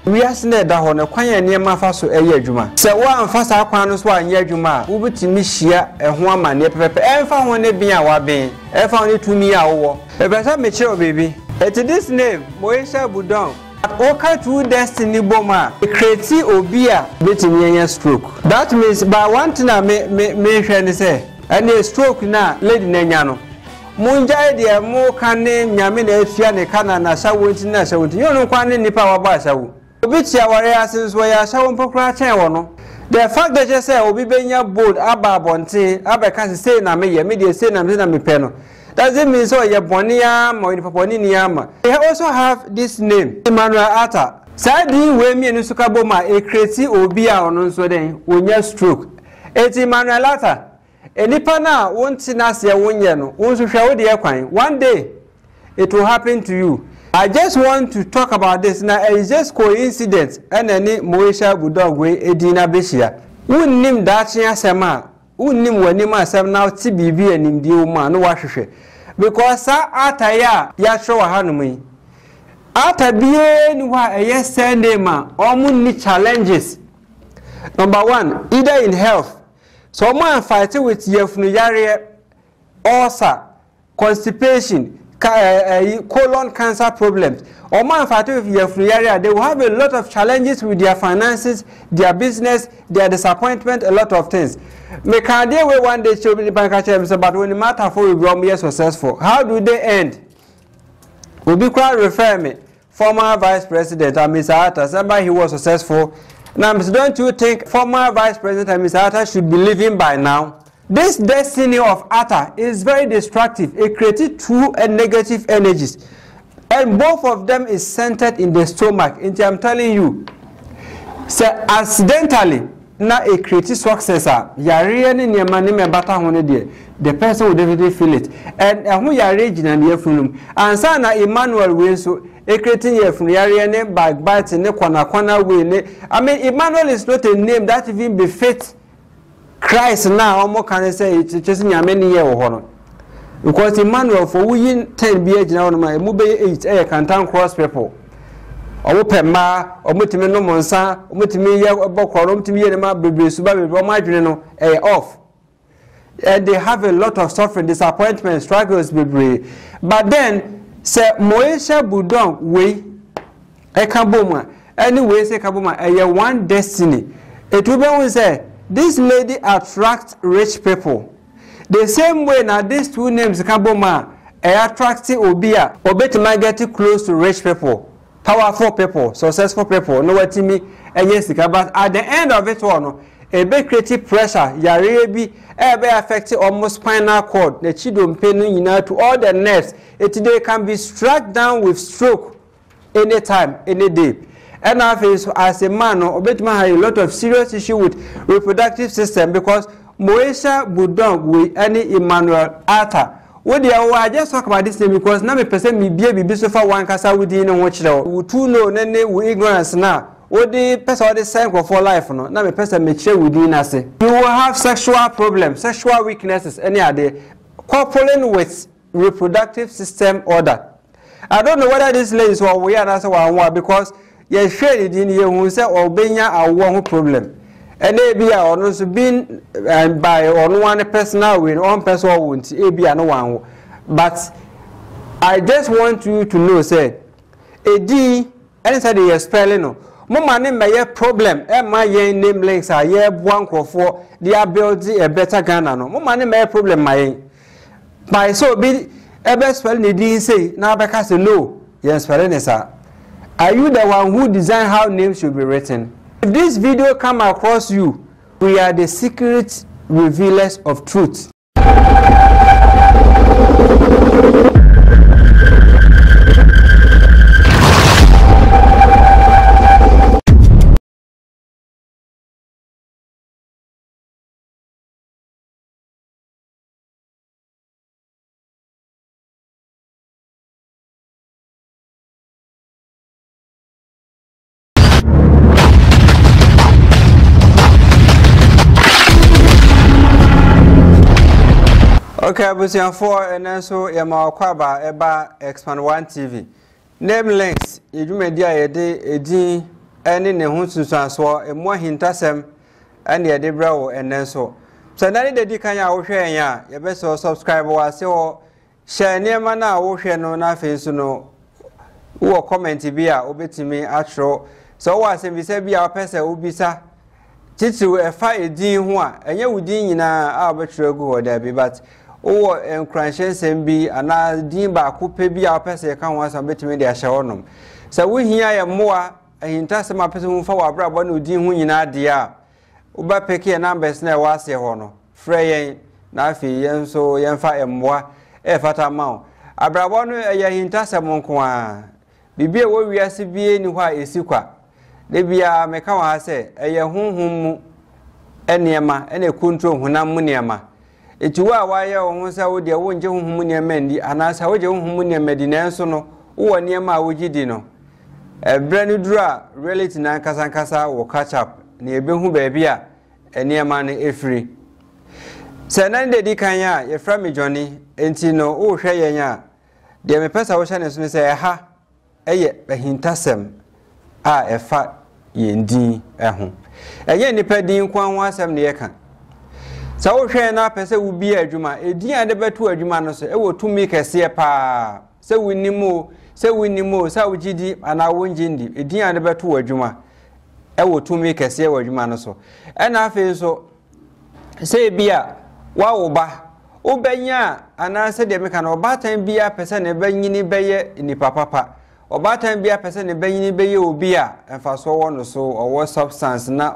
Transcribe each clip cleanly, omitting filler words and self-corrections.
we are sned da ho ne kwan ya niema fa so eye adwuma se wo amfa sa kwan no so anye adwuma wo betimi hia ho amane pepepe emfa ho ne bia wa ben emfa ho ne tumi a wo ebesa me kire o baby it this name Moesha Budon oka to destiny boma create obi a betimi anya stroke that means by one thing me hwe ne say any stroke na lady na nya no munja de mo kane nyame na afia ne kana na sawo nti na sawo nti yo no kwane nipa wa ba sawo obi tia ware asenso ya sawo mpokra chen wo no the fact that you say obi benya bold aba bonte aba kan say na me ye me dey say na me pe no doesn't mean so ye boni ama oni poponi ni ama. They also have this name Emmanuel Atta sadi we mi enu suka boma e create obi a ono nso den onya stroke eti Emmanuel Atta enipa na wonti na se wonye no wonso hwe wo de ekwan one day it will happen to you. I just want to talk about this now. It's just coincidence and any Moesha Budon we edina behia wonnim da kyen asema wonnim wanim asem na ti bibi anim die wo ma no wahwehwe because sa ataya ya hwe wa hanom yi atabie ni wa yes name omun ni challenges. Number 1, either in health, so man fight with yefunu yare, ulcer, constipation, colon cancer problems, or man fight with yefunu yare, they will have a lot of challenges with their finances, their business, their disappointment, a lot of things. Me can they way one day show me the bank but when the matter for we become successful, how do they end? Will be quite refer me former vice president Mr. Atta, somebody he was successful. Now, don't you think former Vice President Mr. Atta should be living by now? This destiny of Atta is very destructive. It created two negative energies. And both of them is centered in the stomach. And I'm telling you, so accidentally, now it creates successor. The person will definitely feel it. And who you are raging and you're from and sana Emmanuel Winso. Creating here from the name backbiting ne kwana way. I mean, Emmanuel is not a name that even befits Christ now. More can I say it's just many years because Emmanuel for we 10 years now, my mobile 8 can town cross people. Open ma, or mutime no monsa, mutime ya bokorum to me and my baby subabi, or my general off. And they have a lot of suffering, disappointment, struggles, baby. But then, say Moesha Budon we ekaboma anyway say kaboma one destiny. It will be say this lady attracts rich people the same way now these two names kaboma attracting obia obetima get close to rich people, powerful people, successful people. No what me and yes but at the end of it all a big creative pressure yare bi ebe affecting almost spinal cord the chidom pain to all the nerves. They can be struck down with stroke anytime, any day. And as a man, Obetman has a lot of serious issue with reproductive system because Moesha Budon with any Emmanuel Atta. I just talk about this name because now me person me be so far one casa within and watch it. We too know nene we ignorance now. What the person the same for life no. Now me person me share within us. You will have sexual problems, sexual weaknesses any other coupling with reproductive system order. I don't know whether this lady is what we are answer one because you share it in here who say or benya a one problem. And they be also been by on one personal win, one person won't be no one. But I just want you to know say a D inside the spelling no. Mama name my problem my name links are yeah one for the ability a better Ghana no. Mama name my problem my by so be ebe spell ni din say na beka say no yes spell ni sir. Are you the one who design how names should be written? If this video come across you, we are the secret revealers of truth. Okay, Busian 4 and also Yama Kwaba Eba Expand 1 TV. Name links, you media a day, ene ne ho susuaso emu ahintasem ene ye de brawo enen so so na ne dedi kan ya wo hwe ya ye be so subscribe wa se o share niema na wo hwe no na afi so no wo comment bi a obetimi atro so wo asem bi se bi a pese obisa titiw efa edin ho a enye wudin nyina a obetro gu ho da bi but wo enkranhye sem bi ana din ba ko pe bi a pese ka ho asem betimi de ahye honom so wo hia ye moa ahintasem a pese ho fa wa bra bo na odin ho nyina de a uba peke numbers na wase ho no freyen na afi yen so yen fa emmoa e fata ma abrabo no ya hintasem nko a bibie wo wiase bie ni ho a esikwa de bia meka wa se eye honhom mu enema ene control hunam mu niema etuwa wa ye wo se wo de wo nje honhom niema ndi anasa wo je honhom niema di na enso no wo niema wo gidi no brand dura reality na kasankasa wo catch up na ebehu baabi a eniema ne efri se nan de di kan ya ye fra me Johnny enti no wo hwe yen a de me pesa wo hye ne so ne se ha eye behintasem a efa yendin eho eye nipa din kwan ho asem ne ye kan se wo hwe na pese wo bi adwuma edin a de beto adwuma no so e wo tumi kese pa se winimo sa wo gidi ana wo ngindi edin a de beto adwuma ewo tumi kese wa adwuma no so ena afi so se bia wa wo ba obanya ana se de meka na obatan bia pese ne banyini beye ni papa obatan bia pese ne banyini beye obi a emfaso wo no so owo substance na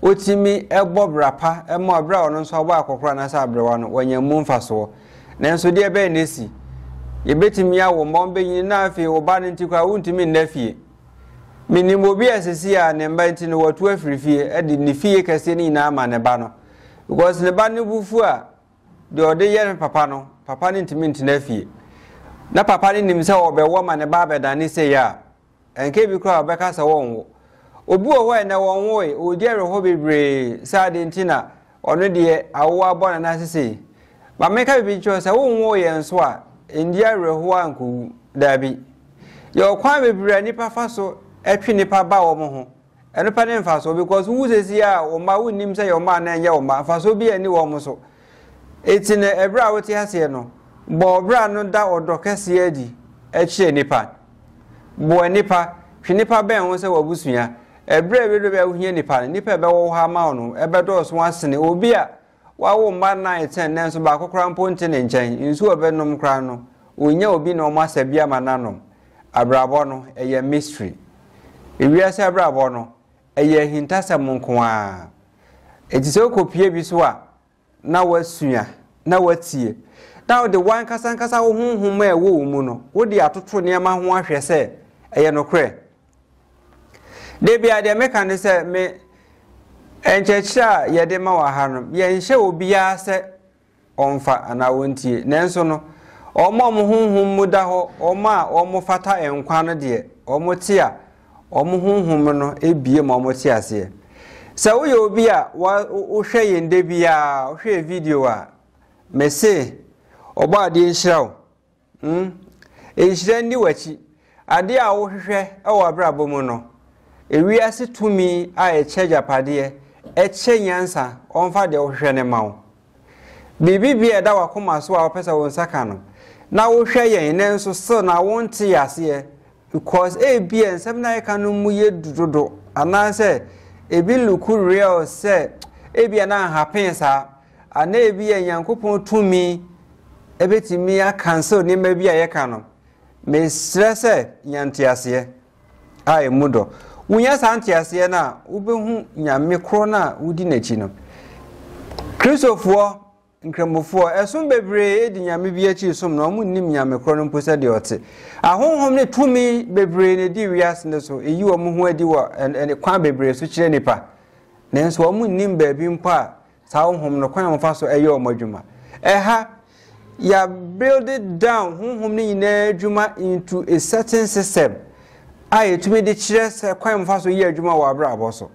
otimi ebobrapa emo abra ono so abo akokora na sa abrewa no wanyam mfaso na enso de be nesi yebetimi awo mombe yin na afi oba ne ntikwa wuntimi nnafie minimo bi asesi a ne mba nti no watu afirifie edi ne fie kase ni na ama ne ba no because ne ba ne bufu a de ode ye papa no papa ne ntimi ntinafie na papa ne nim se obewo ma ne ba bedane se ya enke bi kra obeka se wonwo obi o ho na wonwo e odiere ho bebre sa de ntina ono de awo abona na sese ba meka bi cho se wonwo ye nso a ndiare ho anku dabi yo kwa bebre nipa fa so etwe nipa ba wo mo ho enipa ne mfa so because wu sesi a wo ma wu nim se yo ma na enye wo ma fa so bi ani wo mo so etine ebra wo ti hase no bo bra no da odo kese adi eche nipa bo nipa hwe nipa ben wo se wabusua ebra be do be hwie nipa nipa be wo ha ma no ebe do so asene obi a wa wo ma 9 10 nenso ba kokora mponte ne nchen nsu obenom kra no onya obi na o ma sabia mananom abrabo no eye mystery ewiase abrabo no eye hintasem nko a etise okopie bi so a na wasua na watie now the one kasankasa wo honhom a wo mu no wo de atoto niema ho ahwe se eye no kre de bia de meka ne se me enchecha ye de ma wa hanom ye nhye obi a se onfa ana wontie nenso no omo mo honhom mu da ho omo fata enkwa no de omo tia omo honhom no ebie ma omo tia se se wo ye obi a wo hwe yende bia wo hwe video a me se oba ade nhirawo enhira ni wachi ade a wo hwehwe e wo abrabo mu no ewiase tumi a eche japade eche nyansa onfa de wo hwehwe ne mawo bibi bia da wakoma so a wo pesa wo nsaka no na wo hwe yen ne nso so na wo nte yase because bia nsem na yeka no mu ye dudodo ana se ebi luku real se bia na happen sa ana bia yankopon tumi ebetimi a cancel ni ma bia yeka no me stress nyantiase a emudo wunya santiase na ubehu nyame kro na udi nachi no Christopher nkremofo esom bebre edi nyame bi achi som no mu nim nyame kro no mposa de ote ahonhom ne tumi bebre ne di wiase ne so eyi wo mu ho adi wo kwa bebre so kire nipa nenso wo mu nim ba bi mpa sa honhom no kwan mfa so eye o madwuma ya build it down honhom ne nyina adwuma into a certain system ai tumi de kire se kwan mfa so ye adwuma wo abra aboso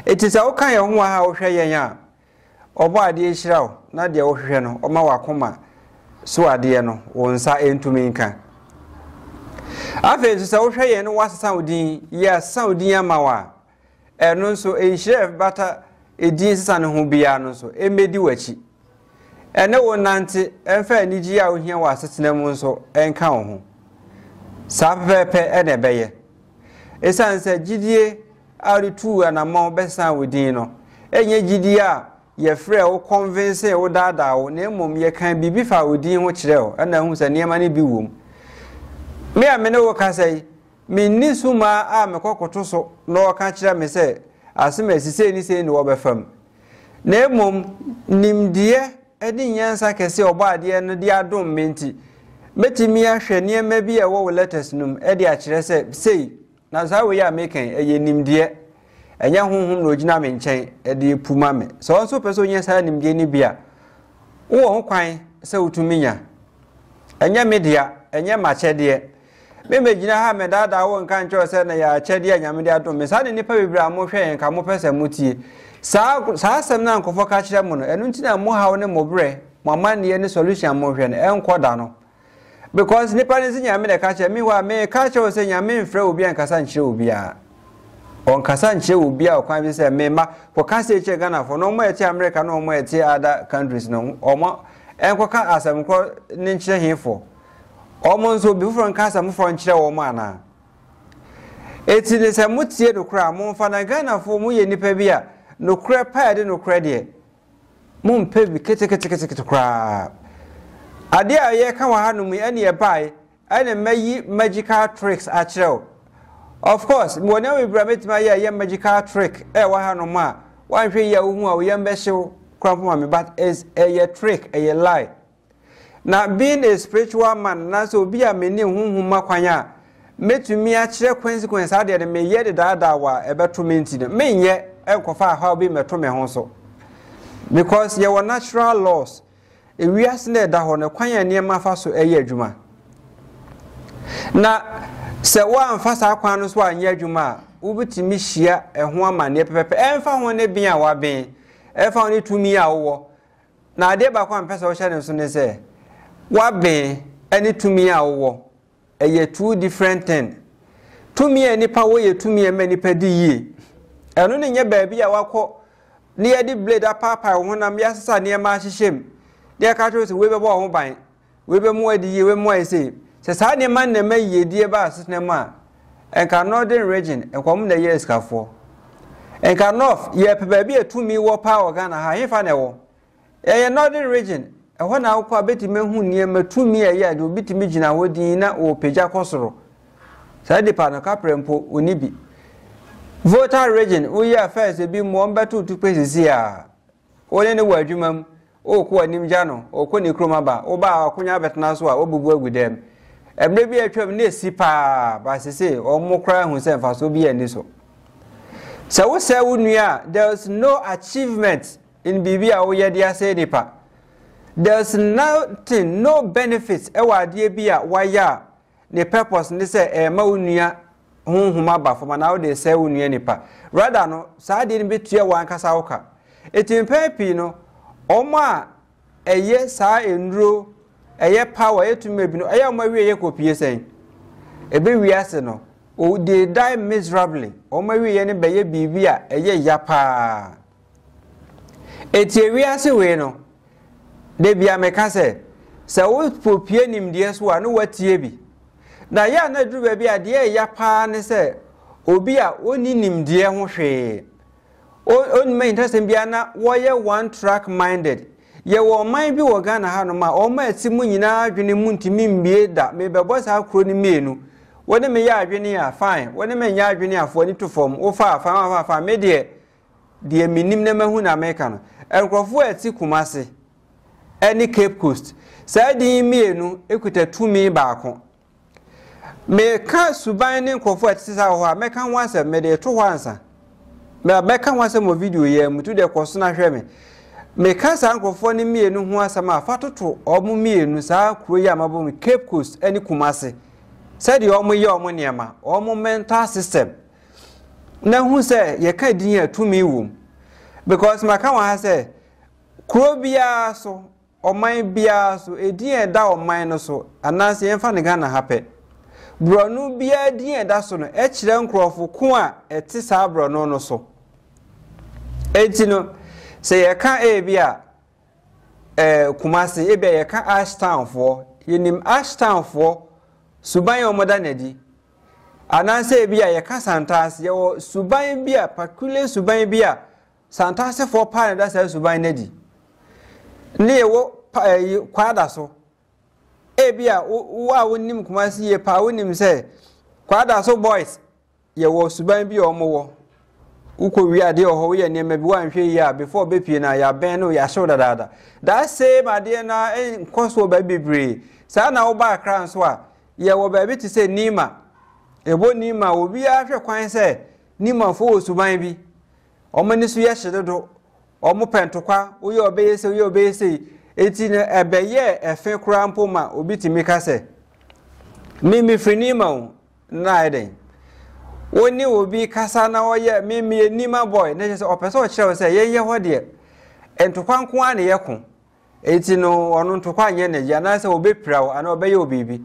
etisa wo kan ye ho ha wo hwe yen a obo ade hirawo na de wo hwehwe no o ma wakoma so ade no wo nsa entumi nka Afe so wo hwe ye no wasesa odin ya saudin amawa eno nso enhire bata edin sesa ne ho bia no nso emedi wachi ene wo nante emfa anigi a ohia wa asetena mu nso enka wo ho sa pepe ene beye esanse gidie aritu anamon besa wodin no enye gidie a ye frɛ wo convince wo dada wo na emom ye kan bibi fa wodin ho kyerɛ wo na hu se niema ne bi wom me amene wo ka sei me ni suma a me kokoto so no ka kyerɛ me se asema asise ni sei ni wo befam na emom nimdie edi nyansa kese obaade no de adom menti metimi ahwɛ niema bi a wo letters num edi a kyerɛ se sei na za wo ya mekan eye nimdie enya honhom na ogina me nkyɛn edi puma me so nso pɛ so nyansa nimdie ni bia wo ho kwan se utumi nya enya media enya makyɛdeɛ me gina ha me dada wo nka nkyɛ se na ya kyɛdeɛ nyamede adom me sa ne nipa bebra mo hwɛ en ka mo pɛ se mutie sa asɛm na nkofo ka kyerɛ mo no ɛno ntina mo hawo ne mo brɛ mo amane ne solution mo hwɛ ne enko da no because nipa ne sinya me de ka kyerɛ me wa me ka kyerɛ se nyame mfrɛ obi an kasa nkyerɛ obi a on kasa nkyerɛ obi a okwan bi se me ma ko kasa kyerɛ Ghana for no mo eti America no mo eti other countries no omo enko ka asɛm ko ne nkyerɛ hefo omo nso bi fro nka asɛm fro nkyerɛ wo mo ana eti ne se mutie do kra mo mfa na Ghana fo mo ye nipa bi a no kra pa de no kra de mo mpa bi kete kra ade a ye ka wa hanu mu ene ye bai ene mayi magical tricks a kyerɛw of course mo na we bra metima ye magical trick wa hanu ma wan hwe ye hu a wo ye mbehyew krampo ma me but is a trick a lie na being a spiritual man na so bi a me ne hunhum makwanya metumi a kyerɛ consequence ade de me ye de dada wa ebeto menti ne menye enkofa how be meto me ho so because your natural laws we are na da ho ne kwan niema fa so eye adwuma na se wa amfa sa kwan no so anya adwuma wo bitimi hia eho amane pepepe emfa ho ne bia wa ben emfa ho ne tumi a wo na ade ba kwa mpesa wo hye ne so ne se wa ben ene tumi a wo eye two different thing tumi e nipa wo ye tumi e manipa di yie eno ne nye ba bia wakọ ne ye di blade apapa ho na me asesa ne ma hyehyem de ka tro se we be bo ho ban we be mo adi ye we mo ese se sa ne man na maye die ba asena ma enka northern region enkom na ye eskafo enka north ye pe bia tumi wo pa organ ha hefa na wo ye northern region ehọ na akọ abeti mehu nie matumi ye ade obitimi gina hodin na o peja kosoro sa de pa na kaprempo onibi voter region we are first be mo mbeto to pesisi a wole ne wadwumam o ko anim gya no o ko ne kroma ba o ba akonya betena so a obubu agudem emre bi atwam na esi pa ba sese o mo kra hu se mfa so bi ani so wo se wunua there's no achievement in bibia wo ye dia say nipa there's nothing no benefits e wa de bia wa ya ne purpose ne se ma wunua hunhuma ba foma na wo de se wunua nipa rather no sa de ne betua wan kasa woka etimpepi no oma eye sa enro eye power etumi bi no eye oma wie ye kopie sen ebe wiase no o they die miserably oma wie ne be ye bibia eye yapa etie wiase we no de bia meka se wo popie nimde so a no watie bi na ya na duru ba bia de yapa ne se obi a oni nimde ho hwe on main interest bia na wo ye one track minded ye wo man bi wo Ghana ha no ma o ma ati mu nyina adwene mu ntimi mbie da me bebo sa akro ni menu woni me ya adwene ya fine woni me nya adwene afo ni to form wo fa me de minim na mahu na America no enkrofo ati kumase any Cape Coast sa di mienu ekuta tumi baako me ka suban ni enkrofo ati sa ho a me kan wansa me de to wansa me kan wansa mo video ye mutu de koso na hwe me ka sa enkrofo ni mienu ho asama afatoto omo mienu sa kuro ya mabo me Cape Coast any kumase sa di omo ye omo niema omo mental system na hu se ye ka din ya tumi wom because maka wa say kuro bia so oman bia so edin da oman no so anase emfa ne Ghana hape Bronu bia din eda so no e kire nkrofo ko a eti saa brono no so enti no se ye ka bia Kumasi bia ye ka Ashtown for yenim Ashtown for suban omoda nadi ananse bia ye ka Santas ye wo suban bia particular suban bia Santas for pa na da suban nadi ne wo kwada so bia wa wonim Kumasi ye pa wonim se kwada so boys ye wo suban bia omowo uko wi ade oho ye ne mabi wan hwe ya before be pie na ya ben no ya show dada that same ade na enkoso ba bebre sa na wo ba kran so a ye wo ba bi ti se nima ebo nima obi a hwe kwan se nima fo osuban bi omani so ye hyededo omo pentokwa wo ye obeyese wo ye obeyese eti na ebeye efe kura mpoma obi ti mika se mimi fri nima na eden Oni obi kasa na oye meme nima boy na se opese o kire se ye hode entokwa nko a ne yeko eti no ono ntokwa anye na ya na se obepira ana obeye obibi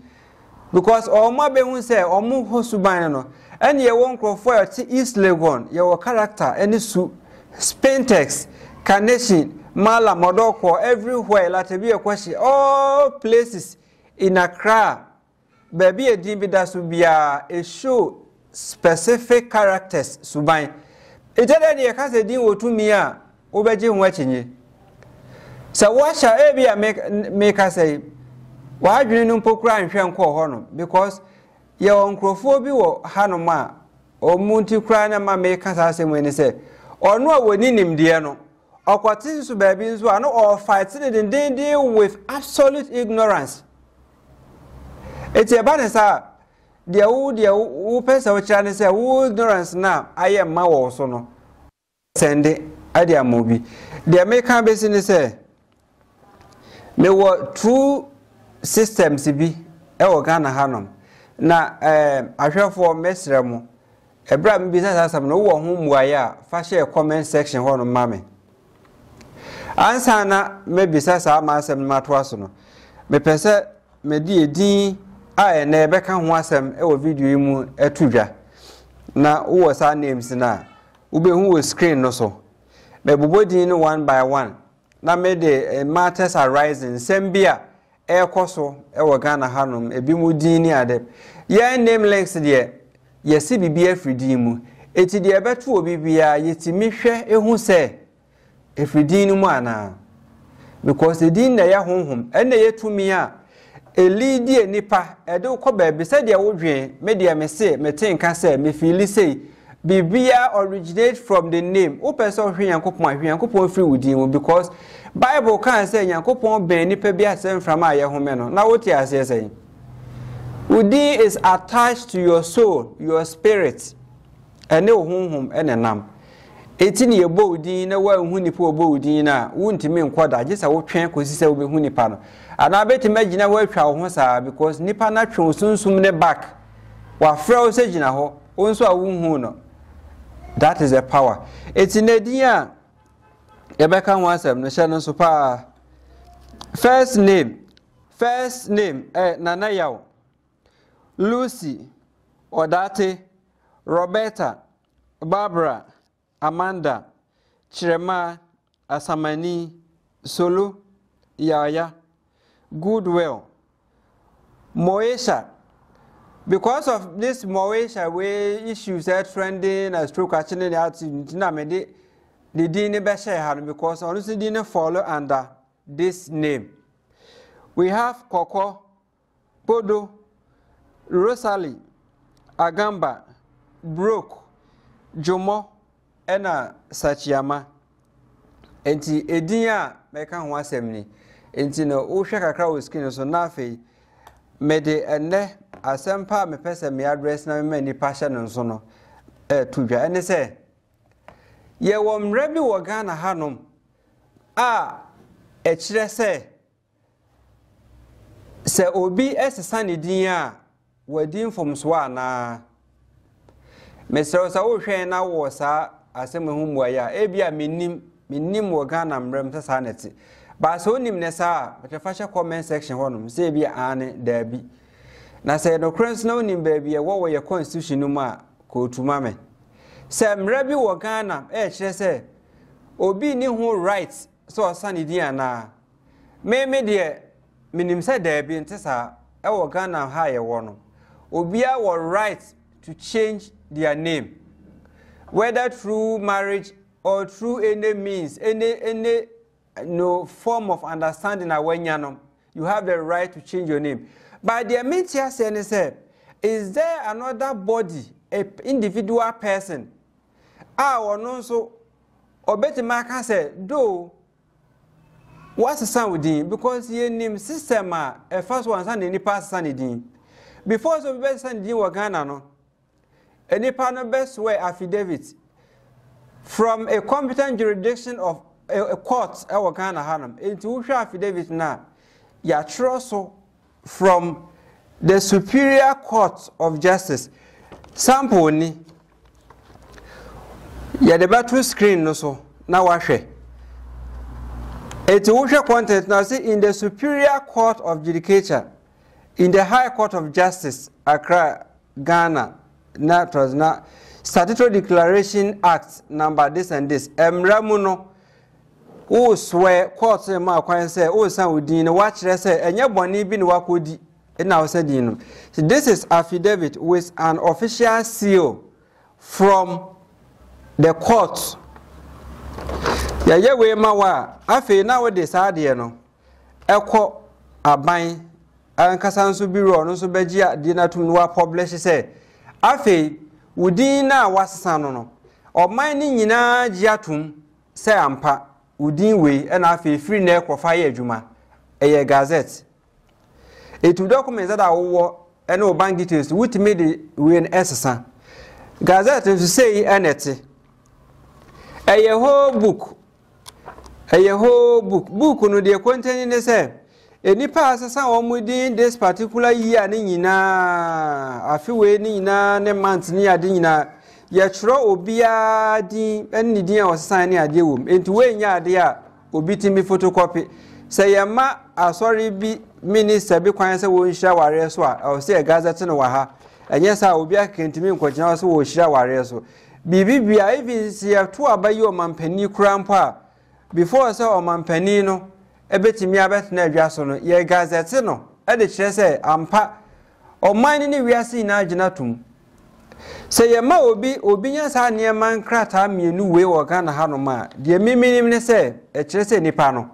because omo be hu se omo hosuban no ene ye won krofo ya ti East Legon ye wo character ene su Spentex Carnation Mala Modoko everywhere latabi e kwashi all places in Accra baby e din bi da so bia e show specific characters suban ejade ne ka se din wotumi a obeje hu achinye sa washa bia make ka say wa adwene no pokura nhwe nko ho no because ye onkrofo bi wo hanom a omunti kura na ma make ka sa se mu ni se ono a woni nimde no okwati su baabi nso a no all fight the with absolute ignorance eti eba ne sa dia wo pesa wo kira ne se wo ignorance na aye ma wo so no sende ade amobi dia me kan be ne se me wo true systems bi e wo Ghana hanom na ahwefo mesremo ebra me bi sasam no wo ho muaya fa share comment section ho no mame ansa na me bi sasa ma asem ma to aso no me pese me di edin a na ebe ka ho asem e wo video yi mu etudwa na wo sa names na wo be hu wo screen no so me bobodin no one by one na me de matters arising sembia e koso e wo Ghana hanom ebi mu din ni ade ye name links de ye si bibi afridin mu eti de ebeto obi bia yetimi hwe ehu se afridin mu ana because the din na ya honhom ene yetumi a elidi enipa ede ko baabi se de wo dwen me de me se me tinka se me feel say bibia originate from the name o person hwe yankopon free within mu because Bible can say yankopon ben nipa bi asem from aye home no na what you say Udi is attached to your soul, your spirit. Ene honhom ene nam. Eti ne yebo udi na wa hu nipa obo udi na wuntimi nkoda gisa wo twen kosi se wo be hu nipa no. Ana beti magina wa atwa wo ho saa because nipa na twen sunsum ne back. Wa fra wo se gina ho, wonso a wo hu no. That is the power. Eti ne din a yebeka ho asem no hye no so pa. First name Nana Yaw. Lucy, Odate, Roberta, Barbara, Amanda, Chirema, Asamani, Solo, Yaya, Goodwill, Moesha. Because of this Moesha way issues that trending as true catching the out the didn't be share because honestly didn't follow under this name. We have Coco, Podo, Rosalie, Agamba, Brooke, Jomo, Ena Sachiyama. Enti ediya meka ho asemni. Enti no wo hwe kakra wo skin so na afei me de enne asempa me pese me address na me ni pasha no so no tudwa ene se ye wo mra bi wo Ghana hanom a kire se obi esesa ne din a wadin from so ana mesero sa wo hwe na wo sa asem hu muaya e bia minnim wo Ghana mrem sesa neti ba so nim ne sa be fasha comment section honum se bia ane da bi na say no crans no nim baby what we your constitution no ma ko tuma me say mra bi wo Ghana kire say obi ni ho rights so asane din ana me de minim say there bi ntesa e wo Ghana ha ye wo no obi a wo rights to change their name, whether through marriage or through any means, any no form of understanding. You have the right to change your name. But the media say, is there another body, an individual person? Or no so, or better mark say, though. What's the sound with him? Because your name system, a first one, and any past Sunday. Before so best Sunday, you were Ghana, no. Any partner best way affidavit from a competent jurisdiction of a court our Ghana Hanum into affidavit now. Ya trust from the Superior Court of Justice. Sample ni ya the battle screen no so now washe. It content now see in the Superior Court of Judicature, in the High Court of Justice, Accra, Ghana. That was not Statutory Declaration Act number this and this. Emramuno, who swear court say ma kwan say oh san udin watch say enye boni bi ne wakodi na o say din no. So this is affidavit with an official seal from the court. Ya ye we ma wa afi na we de sa de no ekọ aban ankasa nso biro no so beji ade na tum no wa publish say afi udin na wasesa no oman ni nyina giatum say ampa udin we na afi free na ekofa ye adwuma eye gazette etu document that awo ene o bank details wutime de we en esesa gazette to say enete eye whole book no de contain ne say enipa asesa omudin this particular year ni nyina afiwe ni nyina ne month ni ade nyina ye tro obia din eni din a osesa ni ade wom enti we nya ade a obi timi photocopy say ye ma asori bi minister bi kwan se wo nhira ware so a o say gazette no wa ha enye sa obi akentimi nkogina so wo nhira ware so bibibia even see to abayi o mampani krampo a before say o mampani no ebetimi abetna adwaso no ye gazette no e de kire say ampa o man ni wiase na aginatum say ye ma obi nya sa ne man krata mienu we wo Ghana ha no ma de miminim ne say e kire say nipa no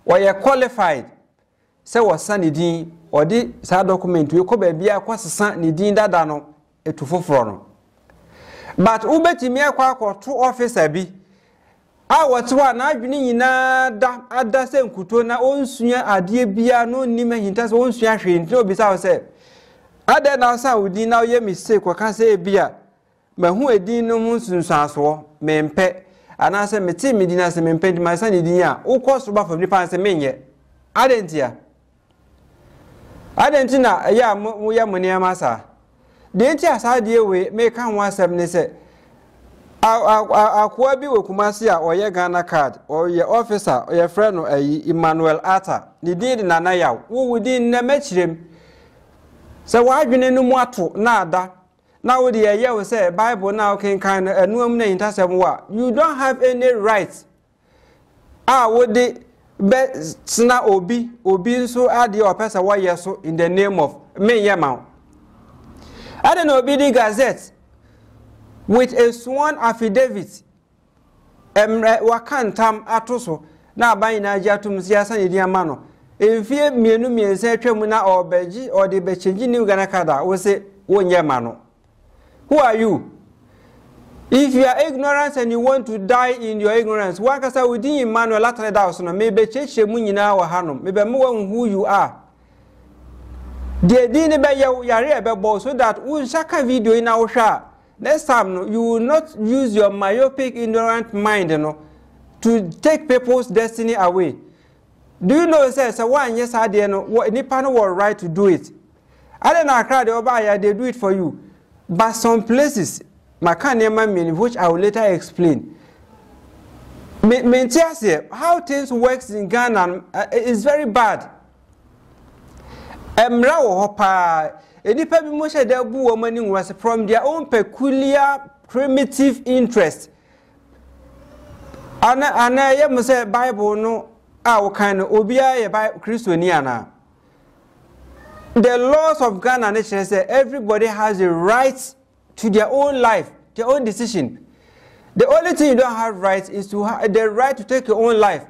o ye qualified say wo san din o di sa document we ko ba bia kwasesa ne din dada no etufoforo no but ubetimi akwa to officer bi what one na adwini nyina da ada se nkuto na onsua ade bia no nima hinta se onsua hwe nti obi sa se ada na sa udi na ye mistake kwa ka se bia mahu edin no hu sunsuaso mempe ana se meti medina se mempe di masa ni din a ukoso ba family pan se menye adentia na ya mu ya muni amasa de ntia sa de we me kan wa asem ne se akwa bi we Kumasi a oye Ghana card oye officer oye friend no Emmanuel Atta ni din na na ya wo wudin na machirem se wa adwene no mu ato na ada na wo de ye we say Bible na okay kan anuam na intasem wa you don't have any right wo de be sna obi nso ade o pesa wa yeso in the name of me yema I don't know obi the gazette with a sworn affidavit wakantam atoso na aban na agiatum siasa ne diama no emfie mienu miense atwam na obeji or de bechenji new Ghana kada wo se wonye ma no. Who are you? If you are ignorant and you want to die in your ignorance, wakasa within Emmanuel latter house no maybe cheche mu nyina wa hanom maybe mo who you are. The dine be yare be bo so that un shaka video in our sha. Next time, no, you will not use your myopic, ignorant mind to take people's destiny away. Do you know, say, one yes, I did no, nipa no were right to do it. I don't know, crowd over they do it for you. But some places, which I will later explain. How things works in Ghana is very bad. enipa bi mo hye da bu wo mani was from their own peculiar primitive interest. Ana ye mo say Bible no a wo kan no obia ye Christiani ana. The laws of Ghana nation say everybody has a right to their own life, their own decision. The only thing you don't have right is to have the right to take your own life.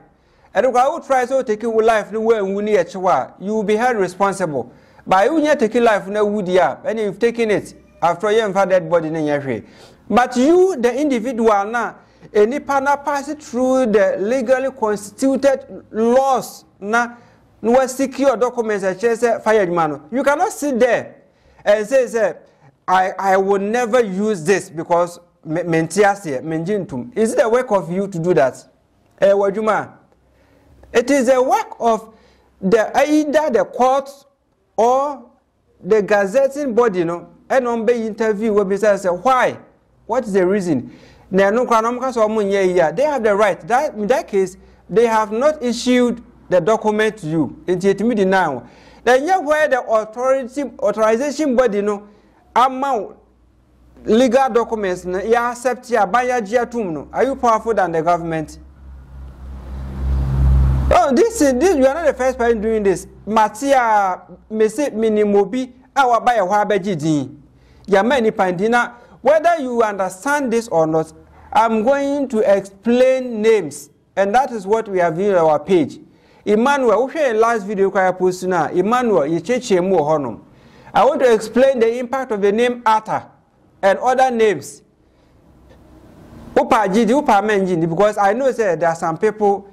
And if I will try to take your life, you will be held responsible. But you need to take life no wood and you've taken it after you have dead body in your way. But you, the individual now, any partner pass through the legally constituted laws now. No secure documents that say fired man. You cannot sit there and say, I will never use this because menjintum. Is it the work of you to do that? It is a work of either the court or the gazetting body, no, and on be interview where say why? What is the reason? They have the right. That in that case, they have not issued the document to you. It's now. Then you where the authorization body no amount legal documents you accept ya baya no. Are you powerful than the government? Oh, this you are not the first person doing this. Matia mese minimobi awa baya wa beji ya many pandina. Whether you understand this or not, I'm going to explain names, and that is what we have in our page. Emmanuel, we share last video I posted now. Emmanuel, you change more honor. I want to explain the impact of the name Arthur and other names. Upa Jidi, Upa Menjini, because I know that there are some people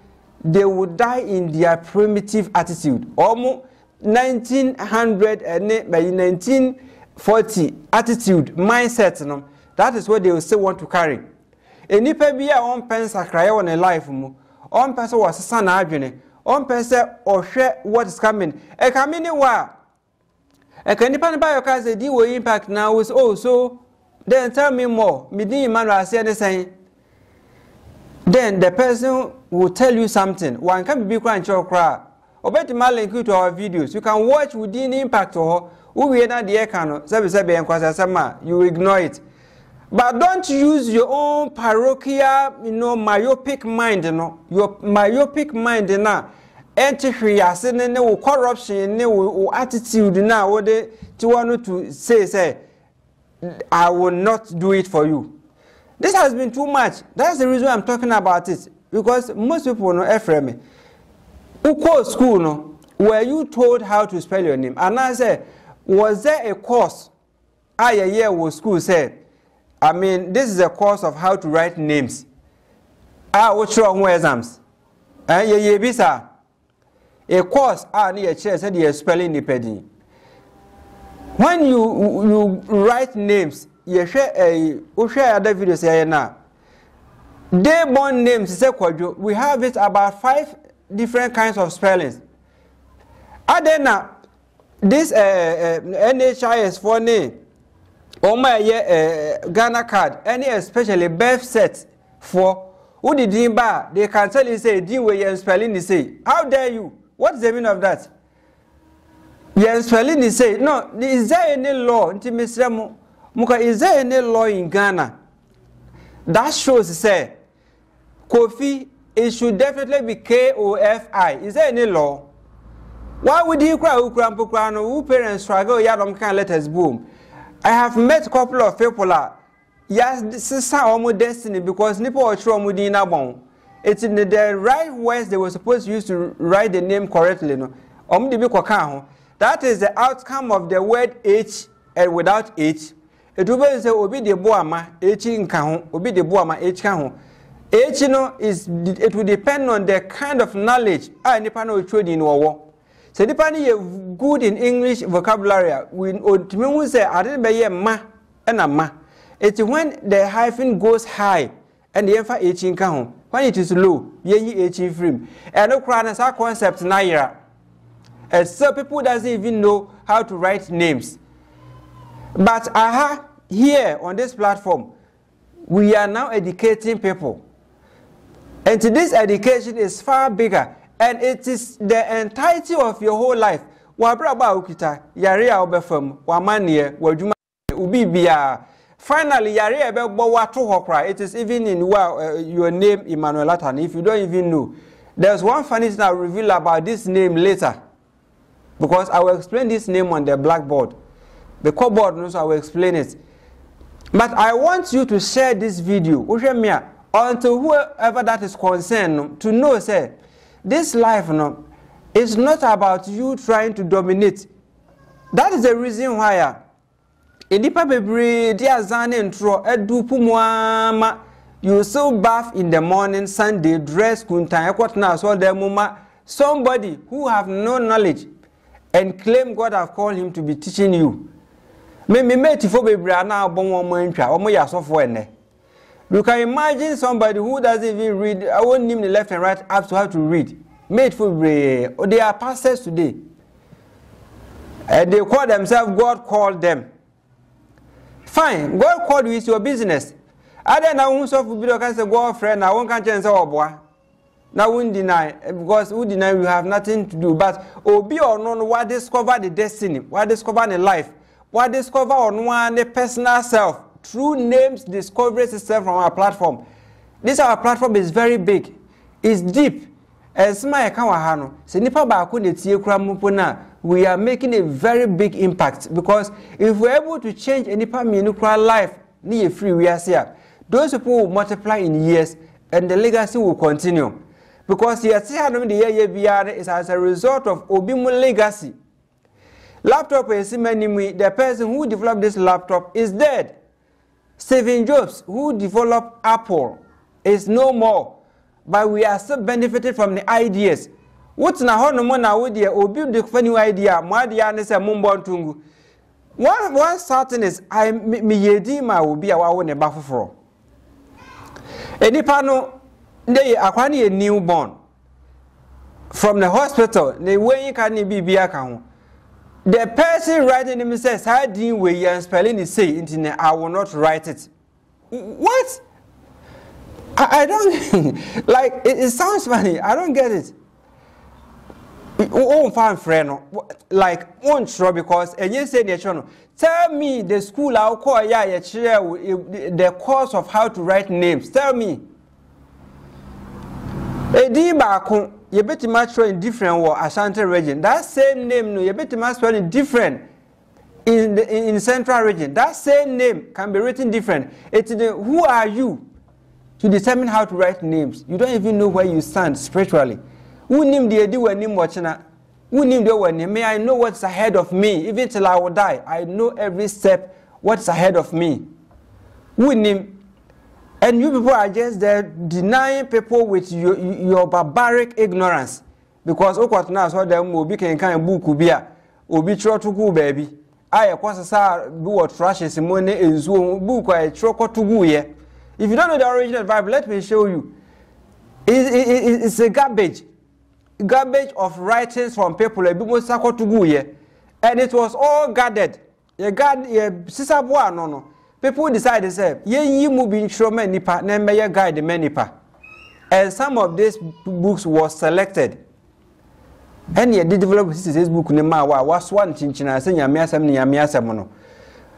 they would die in their primitive attitude. Almost 1900 and by 1940 attitude mindset. No, that is what they will still want to carry. And if be a on pensa cry on a life, on person was a son arguing. On person or share what is coming. A coming wa. A can depend by your case, the deal will impact now is also. Then tell me more. Midi Manuel said the same. Then the person will tell you something. One can be crying your cry. Or better link you to our videos. You can watch within impact or who we are not the ecano. You ignore it. But don't use your own parochial, myopic mind, your myopic mind now. Entry as in corruption, attitude now, what they want to say, I will not do it for you. This has been too much. That's the reason I'm talking about it. Because most people know Ephraim. Who call school, no? Were you told how to spell your name? And I say, was there a course? Was school said. I mean, this is a course of how to write names. What's wrong with exams? Bisa. A course, near chair said you're spelling the penny. When you write names, you share other videos here now. They born names, we have it about 5 different kinds of spellings. Then this NHIS for name. My Ghana card, any especially birth set for who did they can tell you say deal with your spelling the say. How dare you? What's the meaning of that? Your spelling the say no, is there any law? Is there any law in Ghana that shows say Kofi it should definitely be KOFI? Is there any law? Why would you cry who parents struggle yadom can let us boom? I have met a couple of people yes, this is almost destiny because Nipo or Chomudina bon. It's in the right words they were supposed to use to write the name correctly. No? That is the outcome of the word H and without H. It will be say obi de boama H in kahon, obi de boama H kahon. H it will depend on the kind of knowledge Nipa no trade in war. So depending you good in English vocabulary, we say I didn't be ma and a ma. It's when the hyphen goes high and the emphasis H in kahon. When it is low, ye H in frame. And no crown as our concept naira. And so people doesn't even know how to write names. But here on this platform, we are now educating people. And this education is far bigger. And it is the entirety of your whole life. wa braba ukita yare a obefam wa mane wa dwuma ubi bia finally yare e be gbo wa to hokra. It is even in your name Emmanuel Latan. If you don't even know, there's one funny thing I'll reveal about this name later, because I will explain this name on the blackboard. The cupboard knows I will explain it. But I want you to share this video until whoever that is concerned to know, say, this life is not about you trying to dominate. That is the reason why you still bath in the morning, Sunday, dress, somebody who have no knowledge and claim God have called him to be teaching you. You can imagine somebody who doesn't even read, I won't name the left and right up to how to read. They are pastors today. And they call themselves, God called them. Fine, God called you, it's your business. I don't know who can say girlfriend, I won't can't say boy. Now won't deny, because who deny you have nothing to do. But be or none, what discover the destiny, what discover the life, what discover on one the personal self. True names discovery system from our platform. This our platform is very big, it's deep. As my kawahano, senipa baako ne tie kura mupona, we are making a very big impact, because if we're able to change enipa minukra life, ni free we are here. Those people will multiply in years and the legacy will continue. Because here is as a result of Obimu legacy. Laptop is the person who developed this laptop is dead. Steve Jobs, who developed Apple, is no more. But we are still benefiting from the ideas. What's na hono mo na wo de obi de funny idea, mo idea ne se mombo ntungu. One certain is I me yedi ma obi a wa ne ba foforo. Enipa no dey akwa ne newborn from the hospital, they wey can be aka ho. The person writing him says, "How do we spelling is say internet? I will not write it." What? I don't like. It sounds funny. I don't get it. Oh, fan friend, like one sure because and you say tell me the school I'll call the course of how to write names. Tell me. You better match in different war Ashanti region. That same name, no, you better match in different in central region. That same name can be written different. It's who are you to determine how to write names? You don't even know where you stand spiritually. Who name the idea when name watching? Who name the one name? May I know what's ahead of me? Even till I will die, I know every step what's ahead of me. Who name? And you people are just there denying people with your barbaric ignorance. Because what now so them will be can book be obi tro to go baby. I kwasa do what trashes money is book I troko to go here. If you don't know the original Bible, let me show you. It's a garbage of writings from people to go here. And it was all guarded. Sister boy no. People decided to say, ye moving showman nipa, nembe guide the menipa. And some of these books was selected. And ye did develop this book nema was one chinchina, saying yamiasam ni yamiasamono.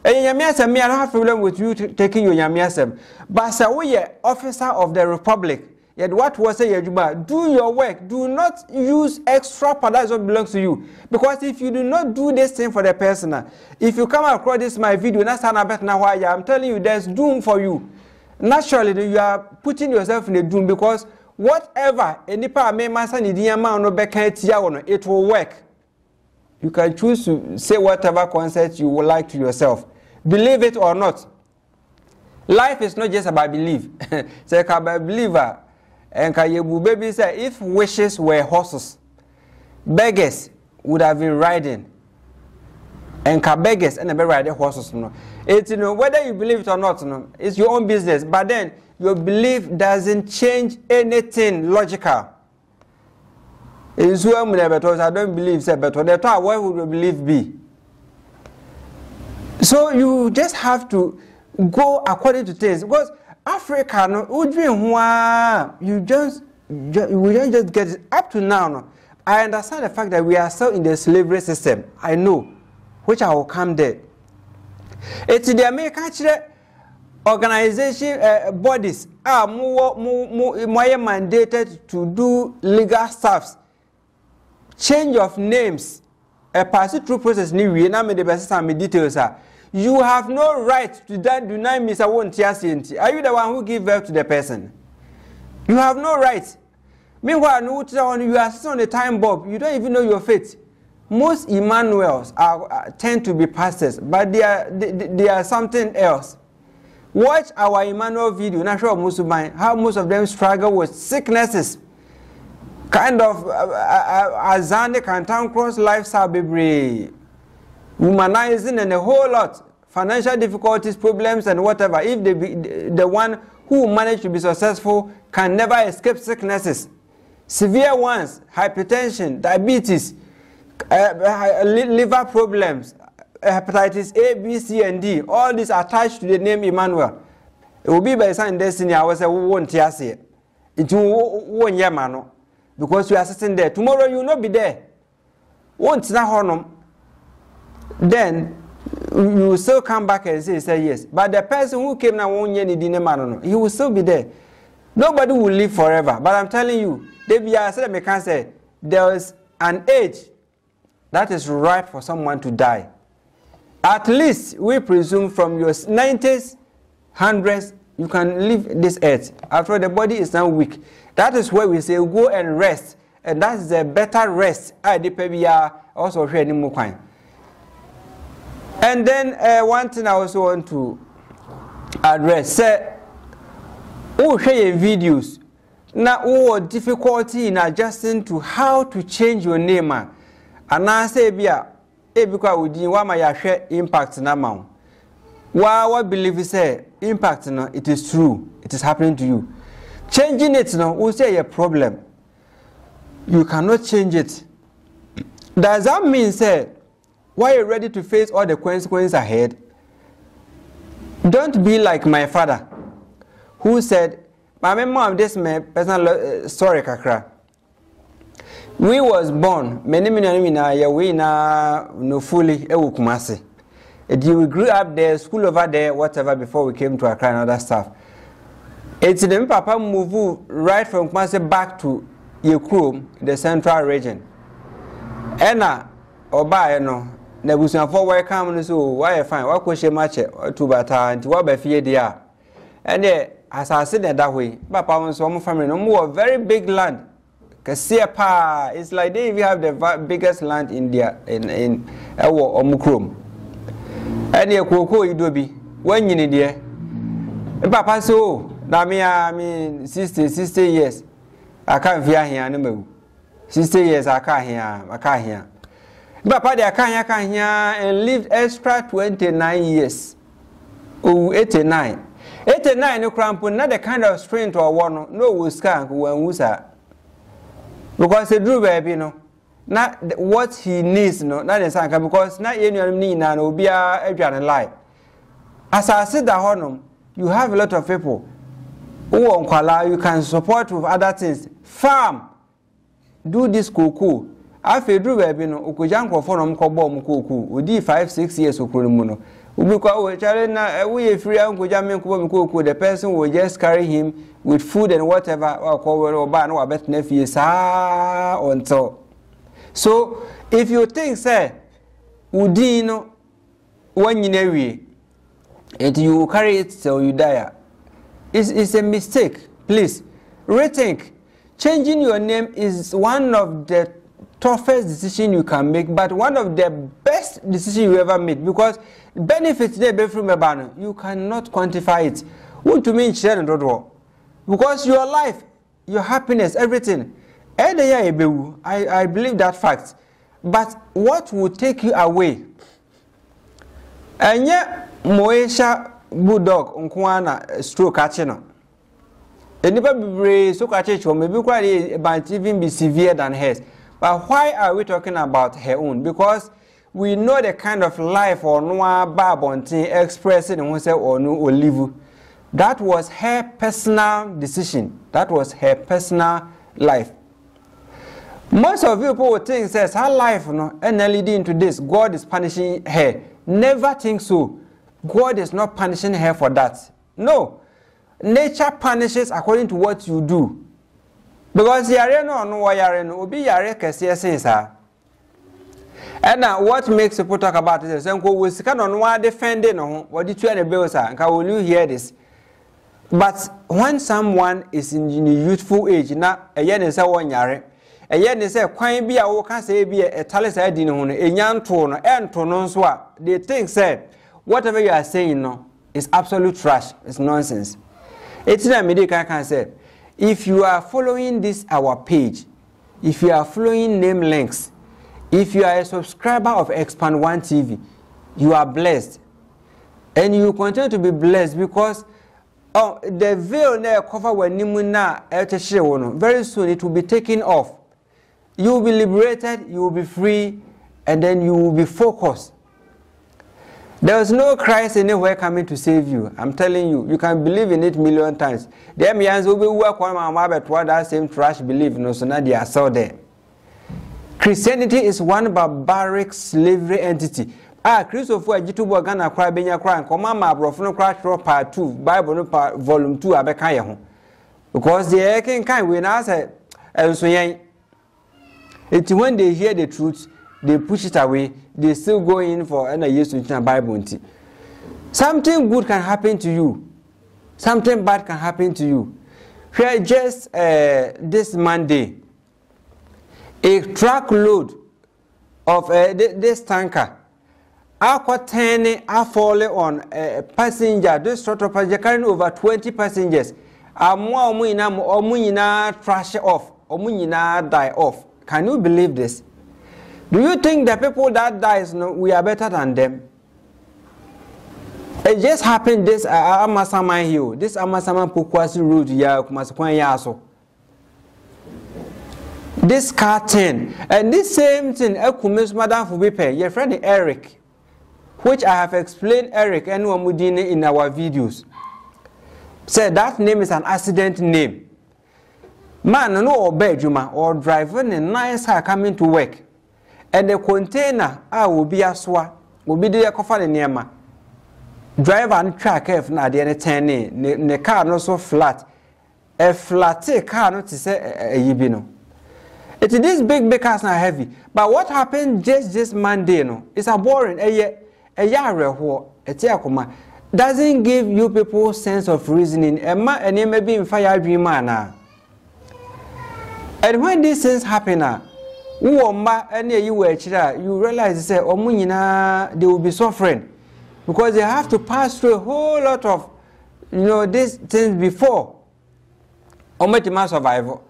And yamiasam, I don't have problem with you taking your yamiasam. But say we officer of the Republic. Yet what was say do your work. Do not use extra part that belongs to you. Because if you do not do this thing for the person, if you come across this my video, I'm telling you there's doom for you. Naturally, you are putting yourself in a doom because whatever it will work. You can choose to say whatever concept you would like to yourself. Believe it or not. Life is not just about belief. It's about believer. And Kayebu baby said, if wishes were horses, beggars would have been riding. And beggars and be riding horses. It's whether you believe it or not, it's your own business. But then your belief doesn't change anything logical. It's I don't believe so, but why would your belief be? So you just have to go according to things. Because Africa, no, you just get it. Up to now, no, I understand the fact that we are still in the slavery system. I know, which I will come there. It's the American organization bodies are more mandated to do legal stuffs, change of names, a pass through process. The details are. You have no right to deny Mr. Wontiasi. Are you the one who give birth to the person? You have no right. Meanwhile, you are sitting on the time bomb. You don't even know your fate. Most Emmanuels tend to be pastors, but they are something else. Watch our Emmanuel video, Natural Musubai, how most of them struggle with sicknesses. Kind of azanic and town cross lifestyle, baby. Humanizing and a whole lot. Financial difficulties, problems, and whatever. If the one who managed to be successful can never escape sicknesses. Severe ones, hypertension, diabetes, liver problems, hepatitis A, B, C, and D. All these are attached to the name Emmanuel. It will be by sign destiny. I was a won't say it. One year, man. Because you are sitting there. Tomorrow you will not be there. Won't not honor. Then you will still come back and say yes. But the person who came now 1 year, he will still be there. Nobody will live forever. But I'm telling you, there is an age that is ripe for someone to die. At least we presume from your 90s, 100s, you can leave this earth. After the body is now weak. That is where we say go and rest. And that's the better rest. Also and then one thing I also want to address, say, who share videos now who difficulty in adjusting to how to change your name, and I say because we didn't want my share impact now. What believe say impact no, it is true, it is happening to you. Changing it now will say a problem. You cannot change it. Does that mean say why you're ready to face all the consequences ahead? Don't be like my father, who said, "My mom, this my personal story, kakra. We was born many we no fully Kumasi. We grew up there, school over there, whatever, before we came to Accra and other stuff. It's the papa move right from Kumasi back to Yekrum, the central region. Ena oba no nebusuan for welcome so why fine what question match to bata and what be fear dia. And as I said that way, papa wants some family no more very big land. Kasiapa, it's like they even have the biggest land in India in Omukrum. And your cocoa idobi when you need there. Papa so that me 60 years. I can't fear here no 60 years I can't hear. Papa they can't hear and lived extra 29 years. Oh 89 no cramp not the kind of strength or one no skank when wusa. Because the Drew baby, no, not what he needs, no, not the sanka, because not any of me now will be a lie. As I said, the honor, you have a lot of people who you can support with other things. Farm, do this cocoa. I feel Drew baby, no, Ukujanko for them cobom cocoa, we did 5-6 years of Kurumuno. We free Uncle Jamin cocoa, the person will just carry him with food and whatever, or ban or bet nephews on so. So if you think, say, Udino, when you know and you carry it till you die, it's a mistake. Please rethink. Changing your name is one of the toughest decisions you can make, but one of the best decisions you ever made, because benefits they be from a banner, you cannot quantify it. What to mean share and because your life, your happiness, everything, I believe that fact. But what will take you away? And yet, Moesha bulldog unkwana stroke catching. And never be so catch or maybe quite might even be severe than hers. But why are we talking about her own? Because we know the kind of life or no babontin expressing and say or no or live. That was her personal decision. That was her personal life. Most of you people think says her life, and leading into this, God is punishing her. Never think so. God is not punishing her for that. No. Nature punishes according to what you do. Because yare no yare no obi yare kese sense ha. And now what makes people talk about this? We can no defending no what did you bill sir? Will you hear this? But when someone is in the youthful age, na a year is a 1 year. A year is a quite be a can say be a talis I didn't own a young tone and tonon they think say whatever you are saying no is absolute trash, it's nonsense. It's not medical can say if you are following this our page, if you are following name links, if you are a subscriber of Expand One TV, you are blessed. And you continue to be blessed because the veil now cover when nimuna very soon it will be taken off. You will be liberated, you will be free, and then you will be focused. There is no Christ anywhere coming to save you. I'm telling you, you can believe in it 1,000,000 times. Them yans will be work on my mother toward that same trash belief, no, so now they are so there. Christianity is one barbaric slavery entity. Christopher Jitubo Gana cry benya cry, Comama Brofno crash part 2, Bible no part volume 2 abekaya. Because the can kind when I say and so it's when they hear the truth, they push it away, they still go in for and years to Bible. Something good can happen to you, something bad can happen to you. Here just this Monday, a truckload of this tanker, Aquatene are falling on a passenger, this sort of passenger carrying over 20 passengers. Omunina trash off, Omunina die off. Can you believe this? Do you think the people that dies, we are better than them? It just happened this Amasama Hill, this Amasama Pukwasi route, Yaso. This car 10, and this same thing, Ekumis Madam Fubipe, your friend Eric, which I have explained Eric and Wamudine in our videos. Said that name is an accident name. Man, no obey Juma or driving a nice car coming to work. And the container will be a swa, will be the coffin in Yama. Driver and track if not the 10, the car not so flat. A flat car not to say a yibino. It is this big cars not heavy. But what happened just this Monday, it's a boring a year a tiakuma doesn't give you people sense of reasoning. And you may be in fire dream man. And when these things happen, you realize they will be suffering because they have to pass through a whole lot of these things before survival.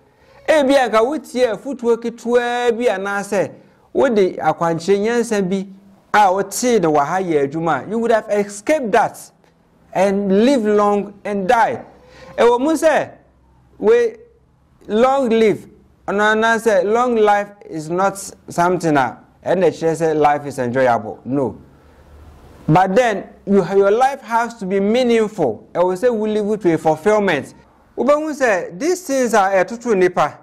Ebianka with ye footwork to be an answer with the aquanchinians and be out see the Wahaye Juma. You would have escaped that and live long and die. A woman say, we long live. And I say, long life is not something and the church say life is enjoyable. No. But then your life has to be meaningful. I will say we live to a fulfillment. Ubangu say these things are a tutu nipa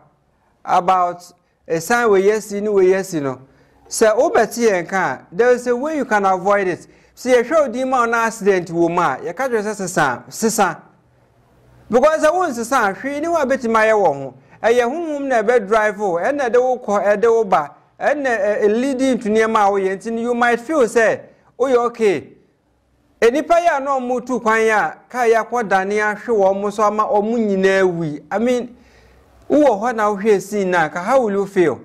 about a sign we yes Say obeti enka there is a way you can avoid it. See a show dima on accident woman you can't just say because I want to say she knew a bit my own a home never drive and a do call a doba and leading to near my way and you might feel say oh you okay. Enipaya no mutu kwanya kaya kwa dania show almost ama omunyine wi. I mean, what now here see na how will you feel?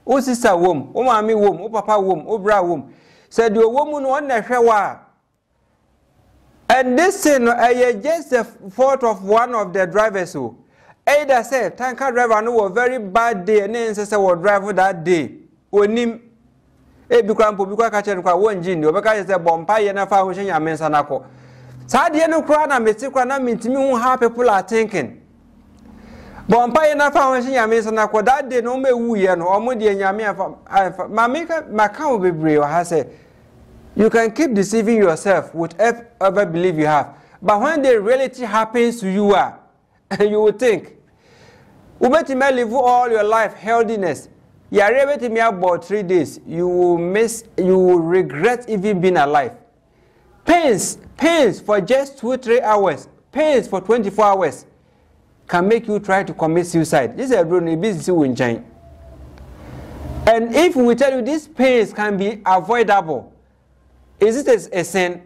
O sister wom, o mami wom, o papa wom, o bra wom. Said your woman one na hwewa. And this thing just the fault of one of the drivers who either said tanker driver no a very bad day and then say was driver that day. Onim Ebukrampo bikwa ka chere kwa wonji ni obeka yese bompa ye na fa ho hyen amensa nako sa de no kra na meti kwa na mitimi hu how people are thinking bompa ye na fa ho hyen amensa nako that day no mewu ye no omo de nyame afa maka wo bebre wa ha say you can keep deceiving yourself with whatever belief you have but when the reality happens to you you will think Ubeti may live all your life healthiness. You are able to me about 3 days. You will regret even being alive. Pains for just 2-3 hours. Pains for 24 hours can make you try to commit suicide. This is a business in China. And if we tell you these pains can be avoidable, is it a sin?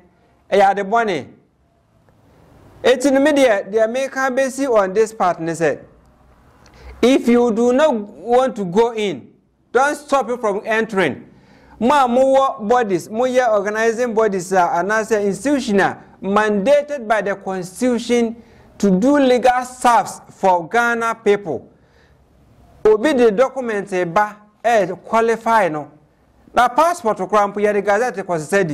The money. It's in the media, they make a basis on this part, and they said, if you do not want to go in, don't stop you from entering. More bodies, more organizing bodies are another institutional mandated by the Constitution to do legal service for Ghana people. Obi the documents qualify no. Na passport okrampo ya the gazette was said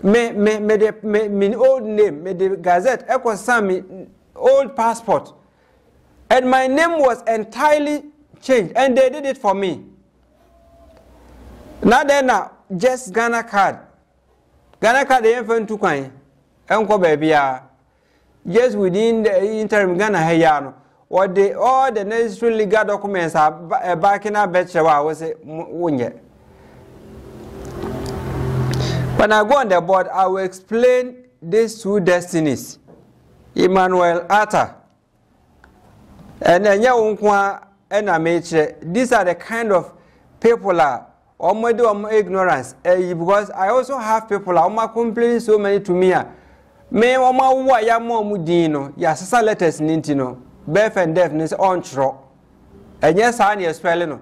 me old name, me the gazette me old passport. And my name was entirely changed, and they did it for me. Now then, just Ghana card. Ghana card, they ain't too kind. Uncle baby, just within the interim Ghana hayano, or all the necessary legal documents are back in our bed. I was a wunye. When I go on the board, I will explain these two destinies. Emmanuel Atta. And then these are the kind of people or ignorance. Because I also have people who complaining so many to me. Me wa ya mo mudino ya sasa letters nintino birth and deafness on tro. And yes, I need spelling.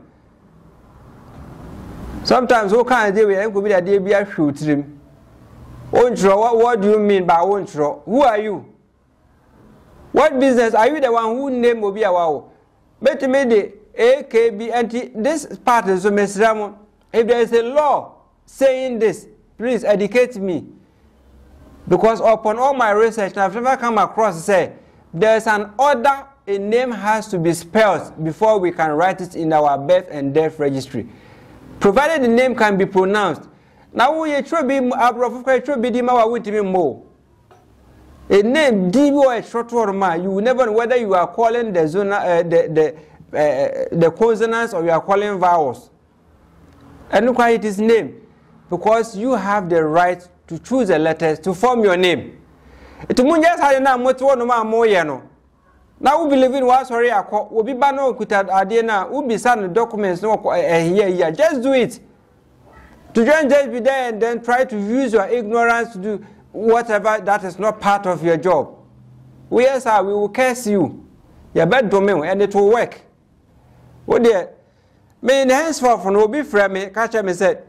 Sometimes who can't do it could be that they be a shoot him. What do you mean by on tro? Who are you? What business are you the one who name will be a wow? Better me the AKB anti this part is a mess. If there is a law saying this, please educate me. Because upon all my research, I've never come across say there's an order a name has to be spelled before we can write it in our birth and death registry. Provided the name can be pronounced. Now we should be more. A name DB or a short word man, you will never know whether you are calling the zone the consonants or you are calling vowels. And look why it is named. Because you have the right to choose the letters to form your name. It munjas had na moto no ma moye Now we believe in what sorry akọ obi ba na okuta ade na we be send documents no here. Just do it. To just be there and then try to use your ignorance to do whatever that is not part of your job. We will curse you. Your bad domain and it will work. Oh dear. Me in henceforth no be frame me catch me said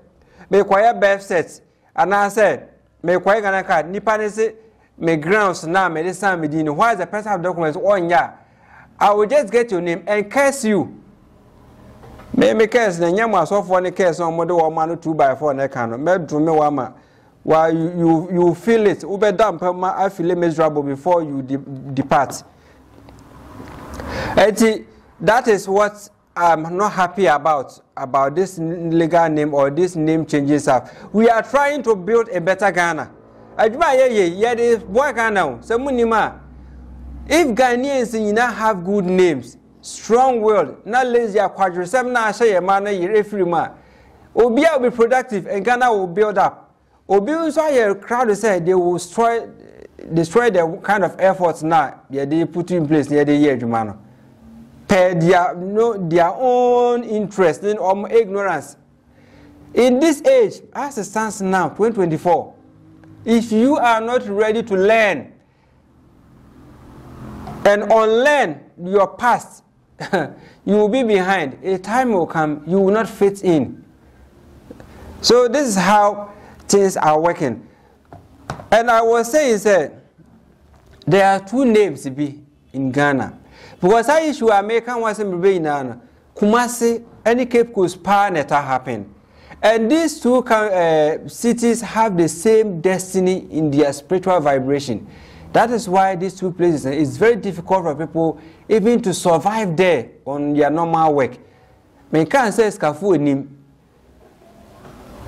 me kwaya birth sets and I said me kwaya Ghana card nipa ne say me grounds now me this time me din why is the person have documents on ya I will just get your name and curse you. Me curse na nyama so for ne curse on mo de wo ma no 2x4 na kan no me do me wa ma. Why you feel it? Ube damp I feel miserable before you depart. That is what I'm not happy about this legal name or this name changes up. We are trying to build a better Ghana. If Ghanaians have good names, strong will, not lazy, quadriceps, not say a man, every man, Obia will be productive and Ghana will build up. Obi so a crowd say they will destroy the kind of efforts now they put in place near the year Jumano. Per their own interest in ignorance. In this age, as it stands now, 2024, if you are not ready to learn and unlearn your past, you will be behind. A time will come, you will not fit in. So this is how things are working. And I was saying that there are two names to be in Ghana. Because I issue American was in Ghana, Kumasi, any Cape Coast Power Neta happened. And these two cities have the same destiny in their spiritual vibration. That is why these two places, it's very difficult for people even to survive there on their normal work. Me can't say Skafu nim.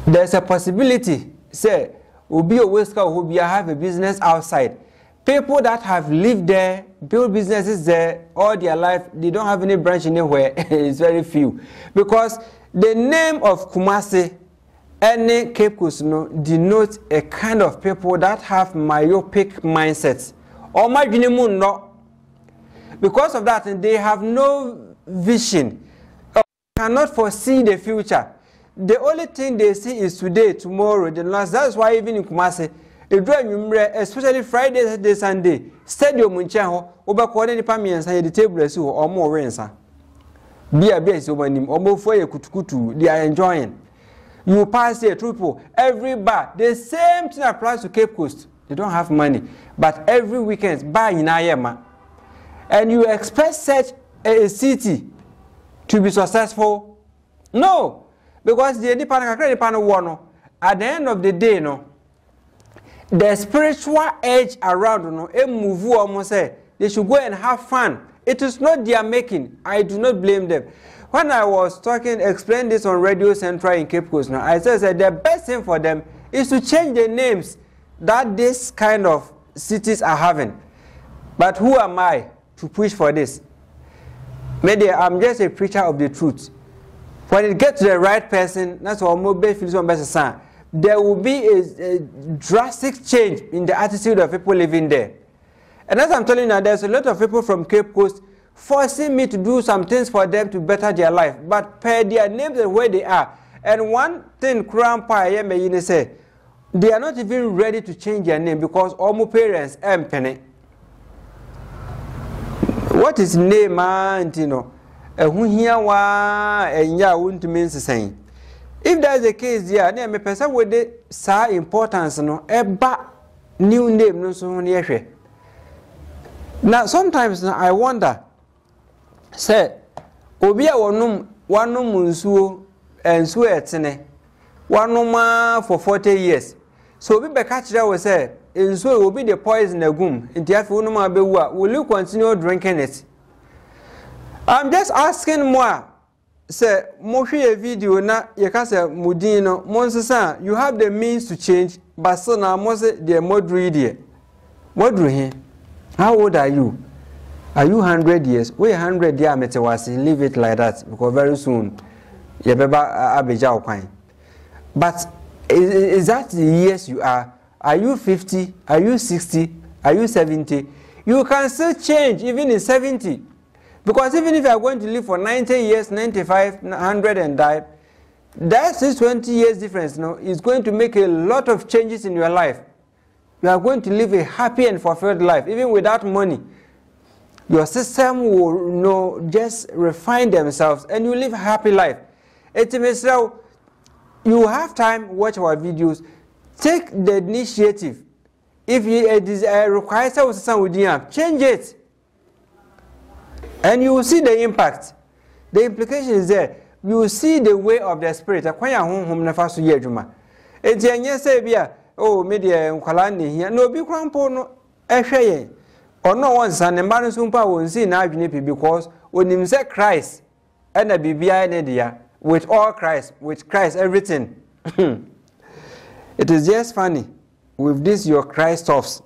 There's a possibility, say, will be a Weska who have a business outside. People that have lived there, built businesses there all their life, they don't have any branch anywhere. It's very few. Because the name of Kumasi and Cape Coast denotes a kind of people that have myopic mindsets. Or no. Because of that, they have no vision. Or cannot foresee the future. The only thing they see is today, tomorrow, the last. That's why even in Kumasi, especially Friday, Saturday, Sunday, stadium munchaho, obakwane ni pamiensa ye the table esi ho omo rensa. Bia esi omanim, omo fo ye kutukutu, they are enjoying. You pass here, people, every bar, the same thing applies to Cape Coast. They don't have money, but every weekend, bar in Ayema. And you expect such a city to be successful? No, because the at the end of the day, the spiritual edge around, they should go and have fun. It is not their making. I do not blame them. When I was explaining this on Radio Central in Cape Coast, I said the best thing for them is to change the names that this kind of cities are having. But who am I to push for this? Maybe I'm just a preacher of the truth. When it gets to the right person, that's what mobile feels on better. There will be a drastic change in the attitude of people living there. And as I'm telling you, there's a lot of people from Cape Coast forcing me to do some things for them to better their life, but per their names and where they are. And one thing, Grandpa say, they are not even ready to change their name because all my parents penny. What is name, man? If that is the case, yeah, then me person with the sa importance no eba new name no so near. Now sometimes I wonder, say, obi a wonum nsuo ensuo etene wanuma for 40 years. So obi be catch that we say nsuo will be the poison agum. Nti afi wonum abewu a will you continue drinking it? I'm just asking more. Say, Moesha video na yekasa mudino monsesa you have the means to change, but so now mose the modru idea. Modru here. How old are you? Are you 100 years? We 100 years metewasi, leave it like that because very soon yebeba abeja okwan. But is that the years you are? Are you 50? Are you 60? Are you 70? You can still change even in 70. Because even if you are going to live for 90 years, 95, 100 and die, that's just 20 years difference. It's going to make a lot of changes in your life. You are going to live a happy and fulfilled life, even without money. Your system will just refine themselves and you live a happy life. It means you have time, watch our videos, take the initiative. If it requires something, change it. And you will see the impact. The implication is there. You will see the way of the spirit. Oh, media nkwalani here. No be crampo no ehwe or no one san embarrass sumpa won see na adwene because onim say Christ and a bibia na dia with all Christ, with Christ everything. It is just funny with this your Christ offs.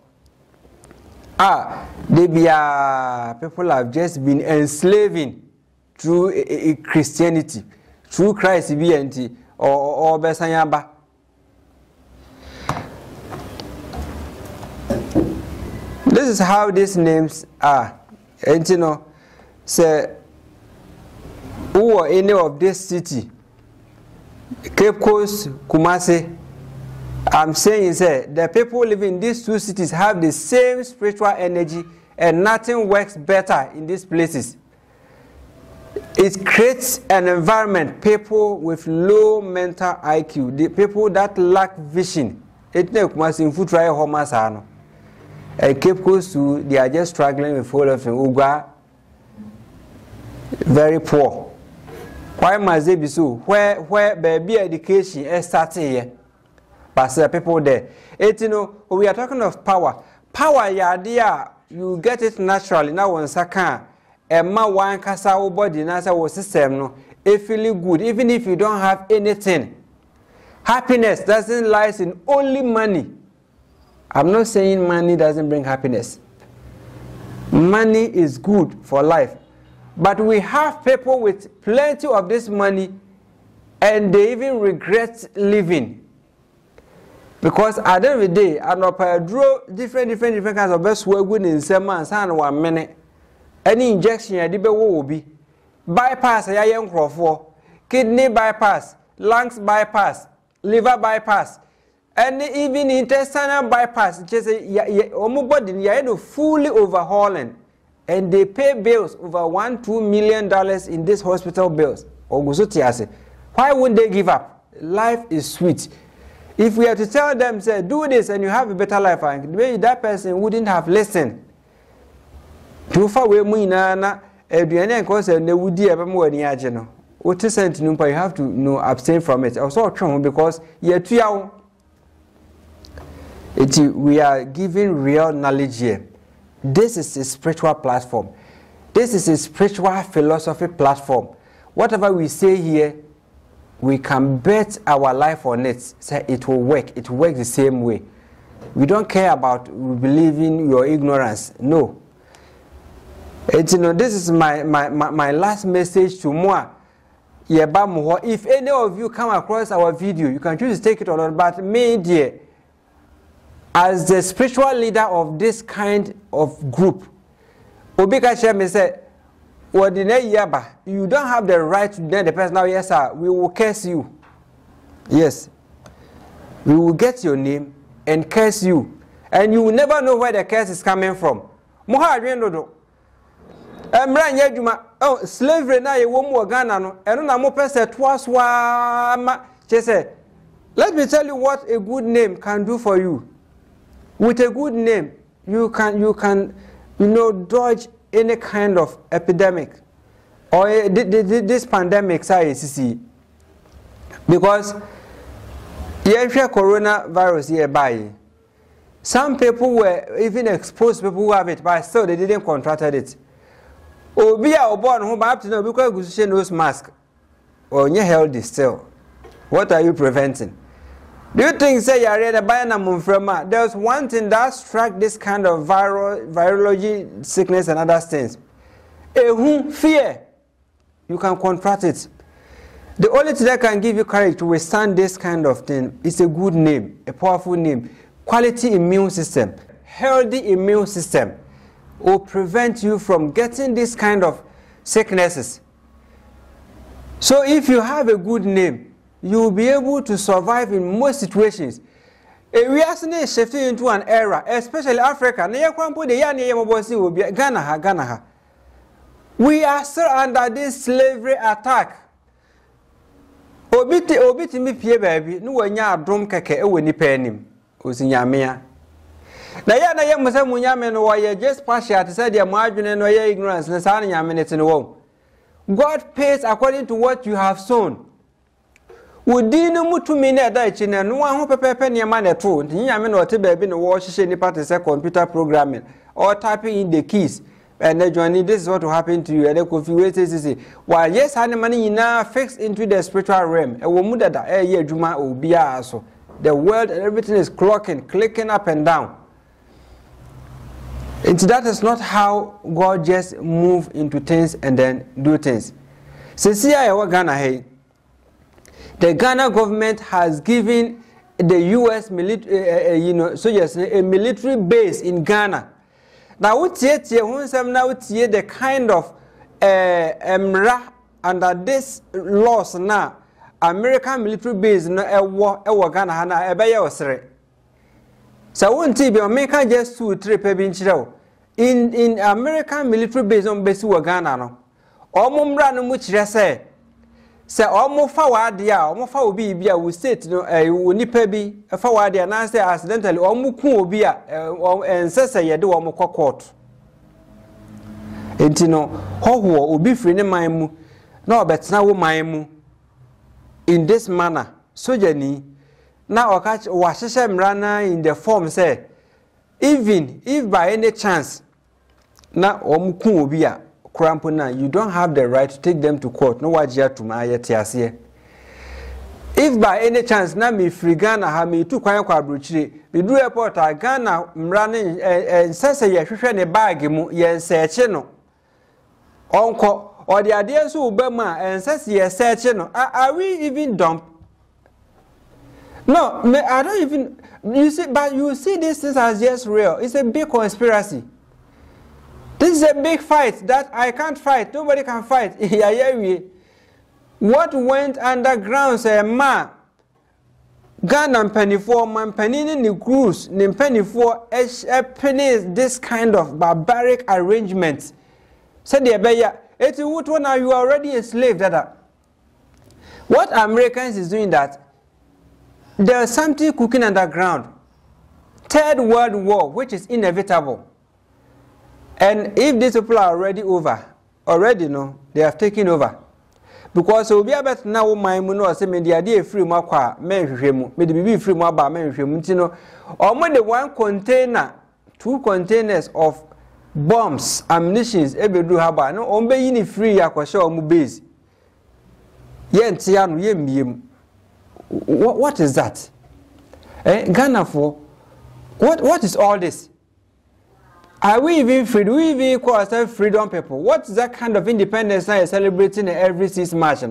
People have just been enslaving through Christianity, through Christ BNT or Besanyamba. This is how these names are. And say, who are any of this city, Cape Coast, Kumasi, I'm saying the people living in these two cities have the same spiritual energy and nothing works better in these places. It creates an environment, people with low mental IQ, the people that lack vision. And Cape Coast too, they are just struggling with all of them. Uga, very poor. Why must they be so? Where baby education is starting here? But people there. We are talking of power. Power, you get it naturally. Now, when Saka, and my one casa body, Nasa system, no, it feels good, even if you don't have anything. Happiness doesn't lie in only money. I'm not saying money doesn't bring happiness. Money is good for life. But we have people with plenty of this money and they even regret living. Because at the end of the day, I know different kinds of best work in 7 months and 1 minute. Any injection I did will be bypass a young for kidney bypass, lungs bypass, liver bypass, and even intestinal bypass. Just body fully overhauling, and they pay bills over $1-2 million in these hospital bills. Why wouldn't they give up? Life is sweet. If we are to tell them, say, do this and you have a better life, maybe that person wouldn't have listened. Too far away, Muina, Adriana, because they would be more than Yajano. What is sent to you have to abstain from it. Also, because you're too young. We are giving real knowledge here. This is a spiritual platform. This is a spiritual philosophy platform. Whatever we say here, we can bet our life on it. Say it will work. It works the same way. We don't care about believing your ignorance. No. This is my last message to Moa. If any of you come across our video, you can choose to take it or not. But me, dear, as the spiritual leader of this kind of group, Obika Sheme said, you don't have the right to deny the person. Now, yes, sir, we will curse you. Yes. We will get your name and curse you. And you will never know where the curse is coming from. Oh, slavery na ye wo mu Ghana no. Eno na mo pese toaswa ma. Let me tell you what a good name can do for you. With a good name, you can dodge any kind of epidemic or this pandemic size. Because coronavirus here by some people were even exposed, people who have it, but still they didn't contract it. Obi a born who up to know because you nose mask or you're healthy still. What are you preventing? Do you think say you're ready to buy a there's one thing that struck this kind of virology sickness and other things. Fear. You can contract it. The only thing that can give you courage to withstand this kind of thing is a good name, a powerful name, quality immune system, healthy immune system will prevent you from getting this kind of sicknesses. So if you have a good name, you will be able to survive in most situations. We are shifting into an era, especially Africa. Ghana. We are still under this slavery attack. Obiti mi pie baby, no wanya adom keke e woni panim. Osinyamea. Na ya musa munyame no ye just partial to say dia mo adwene no ye ignorance na sa nyame ne tene wo. God pays according to what you have sown. Wodinu mutumi na da chi na no ho pepepe ne ma na to nyame no te baby no wo hihye nipa to say computer programming or typing in the keys. And Johnny, this is what will happen to you. And then while yes, money now fixed into the spiritual realm. The world and everything is clicking up and down. And that is not how God just move into things and then do things. Since Ghana, the Ghana government has given the U.S. soldiers a military base in Ghana. Now, the kind of under this laws now, American military base no Ghana hana ebeye osere. So won't be America just 2-3 in American military base on base Ghana no. Omumra no mu kire say omofa wade a omofa obi bia wo state no nipa bi fa wade na say accidentally omukun obi a ensese yede wo mokọ court entino hoho obi firi ne man mu na obetena wo man mu in this manner sojani na okachi wa hihye mrana in the form say even if by any chance na omukun obi a you don't have the right to take them to court. No wajia to my yetiasie. if by any chance na me free Ghana ha me tu kwan kwa abrochire me du airport a Ghana mra ne nsese ye hwehwe ne bag mu ye search no onko or the idea so ubema nsese ye search no are we even dumb? No, I don't even you see, but you see this things as just real. It's a big conspiracy. This is a big fight that I can't fight. Nobody can fight. What went underground say ma Ghana penny for man penny in the cruise nim penny for penny this kind of barbaric arrangement. Said the beya it would one are you already a slave that what Americans is doing that there's something cooking underground. Third World War, which is inevitable. And if these people are already over, they have taken over. Because we are better now, my mono, say, me the idea free more men, me the baby free more by men, or more the one container, 2 containers of bombs, ammunitions, every do have no, only free, aquashow, mubase. Yentian, yem. What is that? Ghana for? What is all this? Are we even free? Do we even call ourselves freedom people? What is that kind of independence now you're celebrating every 6 March?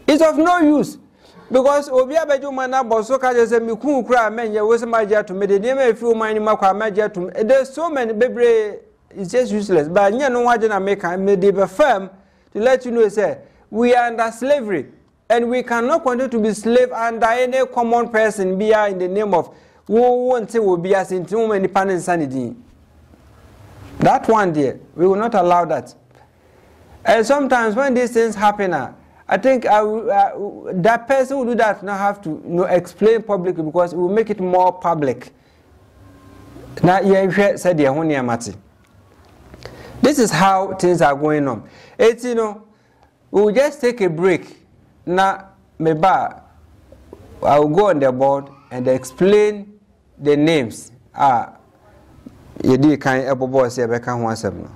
It's of no use. Because Obia Bejo Mana Bosoka just a Miku cry, man, you was a major to me. The name of few mining Maka major to there's so many baby, it's just useless. But you know what I make, I made it firm to let you know, say, we are under slavery. And we cannot continue to be slave under any common person be in the name of who won't say will be as in too many pan insanity. That one there, we will not allow that. And sometimes when these things happen, I think that person who do that now have to explain publicly because it will make it more public. Now, said this is how things are going on. It's, we'll just take a break. Now, maybe I'll go on the board and explain the names. You did kind of boy say I can't want something.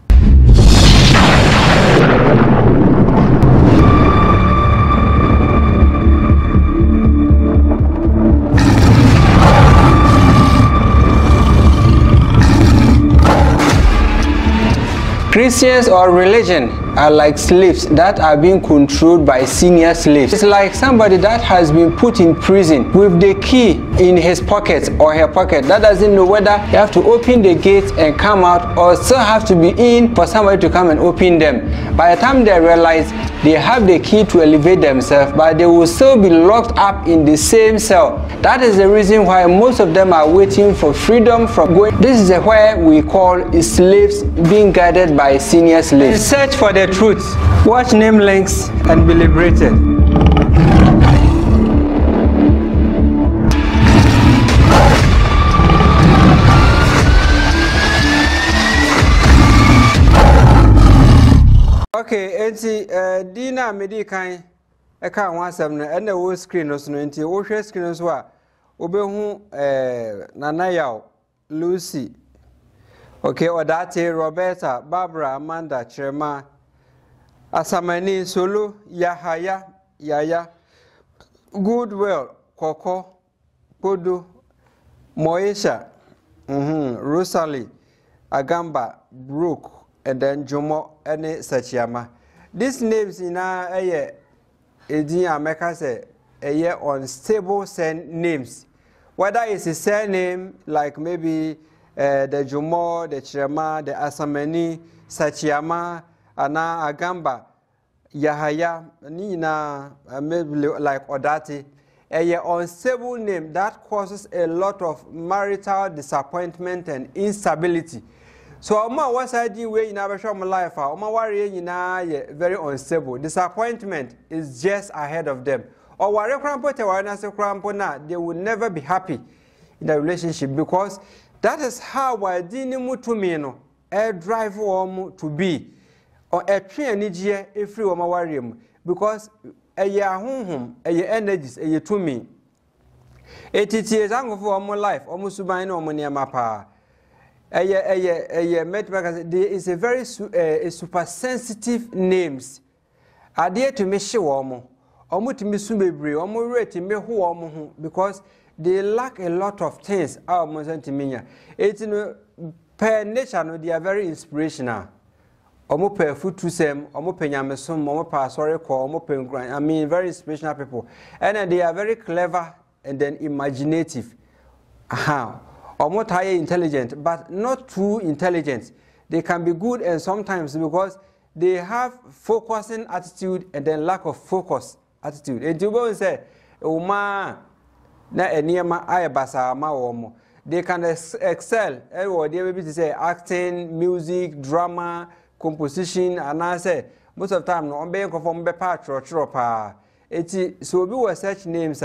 Christians or religion are like slaves that are being controlled by senior slaves. It's like somebody that has been put in prison with the key in his pocket or her pocket that doesn't know whether you have to open the gate and come out or still have to be in for somebody to come and open them. By the time they realize they have the key to elevate themselves, but they will still be locked up in the same cell. That is the reason why most of them are waiting for freedom from going. This is where we call slaves being guided by senior slaves. Search for the truth. Watch name links and be liberated. Okay, enti Dina medi kan eka wansam no and the whole screen no enti wo hwe screen so a obehu Nana Yaw, Lucy. Okay, Odate, Roberta, Barbara, Amanda, Chema, Asamani, Solo, Yahaya, Yaya, Goodwill, Koko, Podo, Moesha, Rosalie, Agamba, Brooke, and then Jomo, and Sachiyama. These names in our year, America say a year unstable names. Whether it's a surname like maybe the Jomo, the Chirema, the Asamani, Sachiyama, Ana Agamba, Yahaya, Nina, maybe like Odati, a unstable name that causes a lot of marital disappointment and instability. So, Oma was I do way in our life, Oma worry very unstable. Disappointment is just ahead of them. Or whatever crampo, they will never be happy in the relationship because that is how I didn't to me, air drive to be or a train if you are because a year home, a year energies, a year to me. 80 years ago for my life, almost by no money, mapa. There is a very super sensitive names. Are there to me show omutimi sumebre omo rate me ho omo ho because they lack a lot of things our monsentiminya etino per nature no they are very inspirational omo per futu sem omo penyamesom omo pa sorry call omo pen I mean very inspirational people and they are very clever and then imaginative omo tie intelligent but not too intelligent. They can be good and sometimes because they have focusing attitude and then lack of focus attitude. And you go say, "Uma na eniyama ayabasa ma womo." They can excel. Or they maybe to say acting, music, drama, composition, and I say most of the time no be conform be part choro pa. So we were such names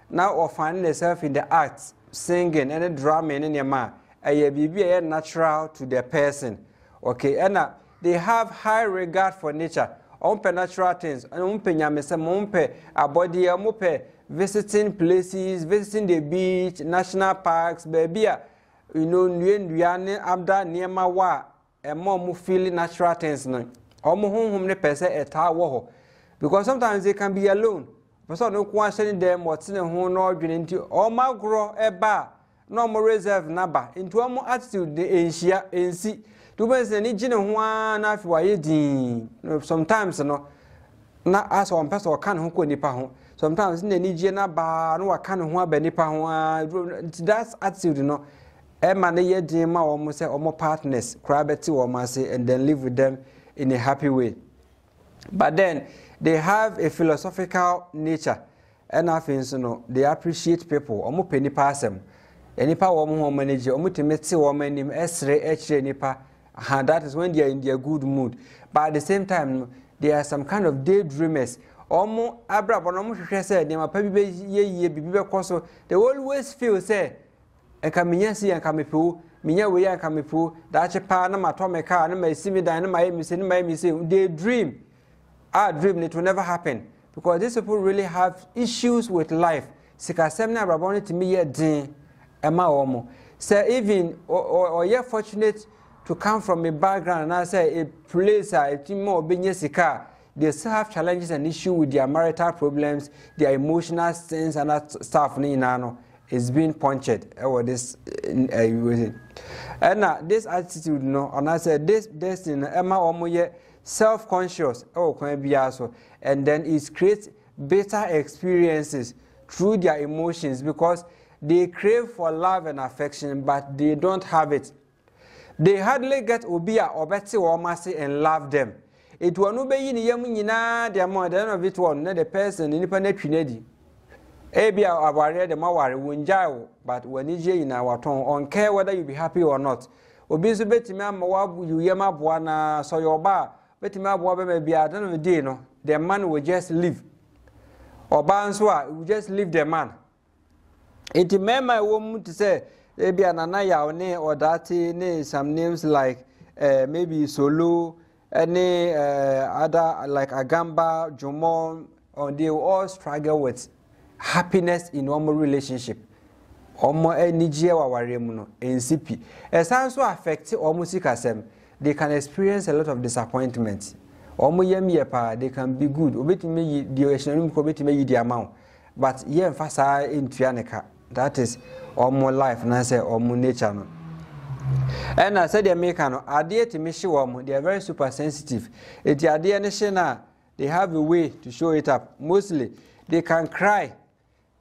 now or finding themselves in the arts, singing and drumming in your ma. Be natural to the person. Okay, and they have high regard for nature. Ompe natural things. Ompe nyamese, ompe abodi, ompe visiting places, visiting the beach, national parks, baby. You know, nuyane abda niema wa. Emo mu feel natural things no. Omo home ne pese eta wo. Because sometimes they can be alone. Person no kwa sheni them what's in ho no dwene nti oma gro eba no mo reserve naba into omo attitude de enhia ensi to be say ni gine ho na afi waye din sometimes no na as one person kan ho ko nipa ho sometimes na ni gine na ba no waka ne ho aba nipa ho that attitude no e ma na ye din ma omo say omo partners kra beti omo say and then live with them in a happy way. But then they have a philosophical nature and I think no they appreciate people omo pe nipa asem enipa wo mo manage omo temeti wo manim esre echre nipa that is when they are in their good mood. But at the same time there are some kind of daydreamers omo abrabo no mo hwehwe say dem apa bi ye bibi be koso they always feel say enka minya si enka mepu minya we enka mepu da che pa na matomeka na masimi dan na maye mise na maye mise they dream. Our dream it will never happen because these people really have issues with life. Sikasem na abrabo to me ye din ema omo say even or you're fortunate to come from a background and I say a place a team more benye sika they still have challenges and issues with their marital problems, their emotional things and that stuff ni nano is being punctured or this and this attitude no and I say this thing ema omo ye self-conscious and then it creates better experiences through their emotions because they crave for love and affection but they don't have it. They hardly get obia or beti or mercy and love them. It will no be in yamina the amount of it one the person independent trinity. Ebia aware the maware wunjao but when in our tongue on care whether you be happy or not. Obizu beti me amawabu you yama bwana so your bar. But my boy maybe I don't know day no. The man will just leave. Or Banswa will just leave the man. It may my woman to say maybe ananaya or that some names like maybe Solo, any other like Agamba, Jomon, or they will all struggle with happiness in normal relationship. Omo enijie wa waremuno NCP. Esanso affect omusikasem. They can experience a lot of disappointment. Omo yem pa they can be good. Obetime the oceanum ko betime the amount. But ye emphasize in Trianeka. That is omo life na say omo nature no. And I said the American ade to me show they are very super sensitive. It ade ne she na they have a way to show it up. Mostly they can cry.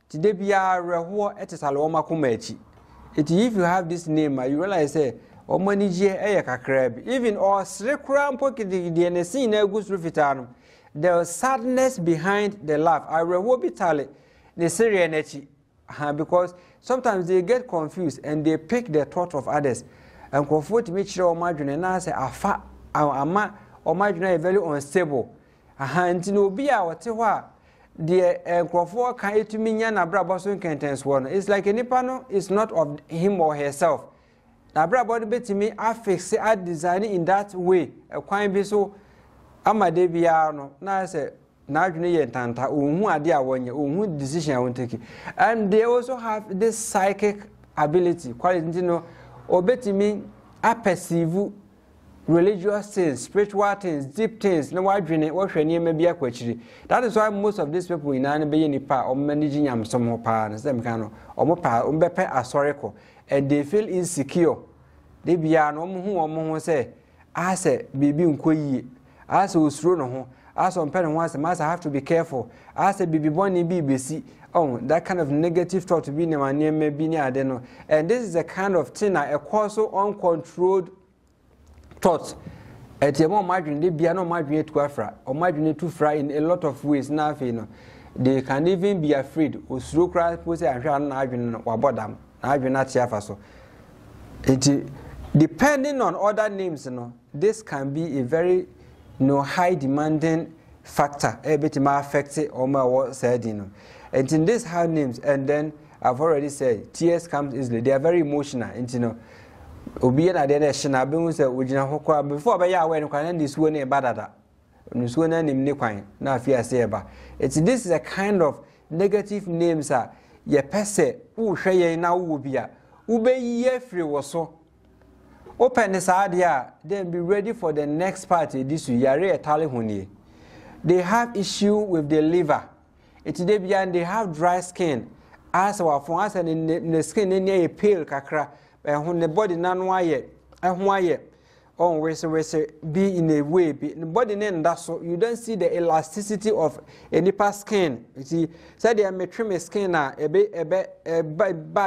Today bia reho etisalo oma kumachi. If you have this name you realize say omanije kakra even or srekura pocket the NC na gus rufitano the sadness behind the laugh I reho bitale the serenity because sometimes they get confused and they pick the thought of others and comfort me chiro omadwene na say afa ama omadwene very unstable nti no bi a wote ho a the crofo kan etumi nya na brabo so contents one it's like a nipano is not of him or herself na brabo de betimi affix a design in that way kwan bi so amade bia no na say na adwene ye tanta ohun ade a wonye ohun decision I won't take and they also have this psychic ability quality no obetimi a perceive religious things, spiritual things, deep things, no why dream it, what may be a question. That is why most of these people in an be any part or managing am some more parents, them can or more power, umbepe asorico, and they feel insecure. They be an who say, I say, baby unquay, I say, was thrown on, I saw pen once, the master have to be careful. I say, baby born in BBC. Oh, that kind of negative thought to be near maybe near, I don't know. And this is the kind of thing a also uncontrolled thoughts. At your more margin, they be no margin to Afra, or margin to fry in a lot of ways. Now, you know, they can even be afraid. Or slow cry, pussy, and run margin or bottom. I will not share so. Depending on other names, you know, this can be a very high demanding factor. A bit more affected or more said, you know. And in these high names, and then I've already said, tears comes easily. They are very emotional, and you know. Obi na de na shina be hu se ogina hokwa before be ya when kwan this one e badada nsuo na nim ne kwan na afia se eba this is a kind of negative names ye pese wo hwe ye na wo bia wo be ye free wo so open this idea then be ready for the next party this yare etale honi they have issue with the liver they bia they have dry skin as our phone as in the skin near pale kakra when the body non-wire, on wese be in a way, the body name that's so you don't see the elasticity of any past skin. You see, said they may trim a skin by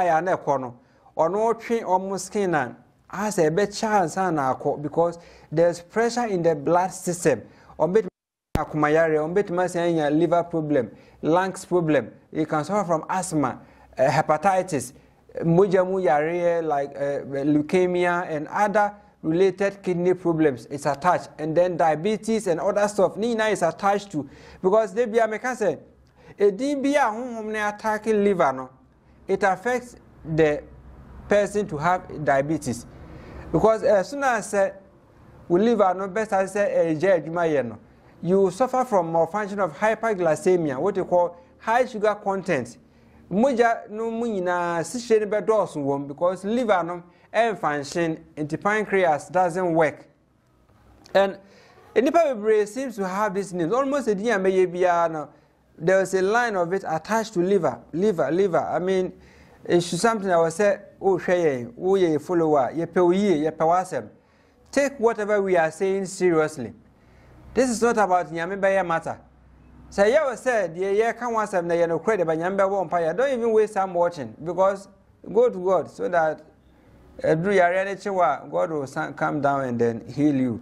an corner or no train almost skin as a bit chance because there's pressure in the blood system or bit akumayari on bit liver problem, lungs problem. You can suffer from asthma, hepatitis. Mujamu yare like leukemia and other related kidney problems is attached, and then diabetes and other stuff Nina is attached to because they be a say a DBA home attacking liver no it affects the person to have diabetes because as soon as we liver no best as say a you suffer from malfunction of hyperglycemia, what you call high sugar content. Moja no muina sishene be dosun wom because liver no function into pancreas doesn't work. And nipa brain seems to have this name. Almost a dia no. There's a line of it attached to liver. I mean, it's something I was say, oh shey, oh ye follower, ye pewasem. Take whatever we are saying seriously. This is not about nyame matter. Say yeah said yeah can once have no credit but nyamba won pay. Don't even waste time watching because go to God so that God will come down and then heal you.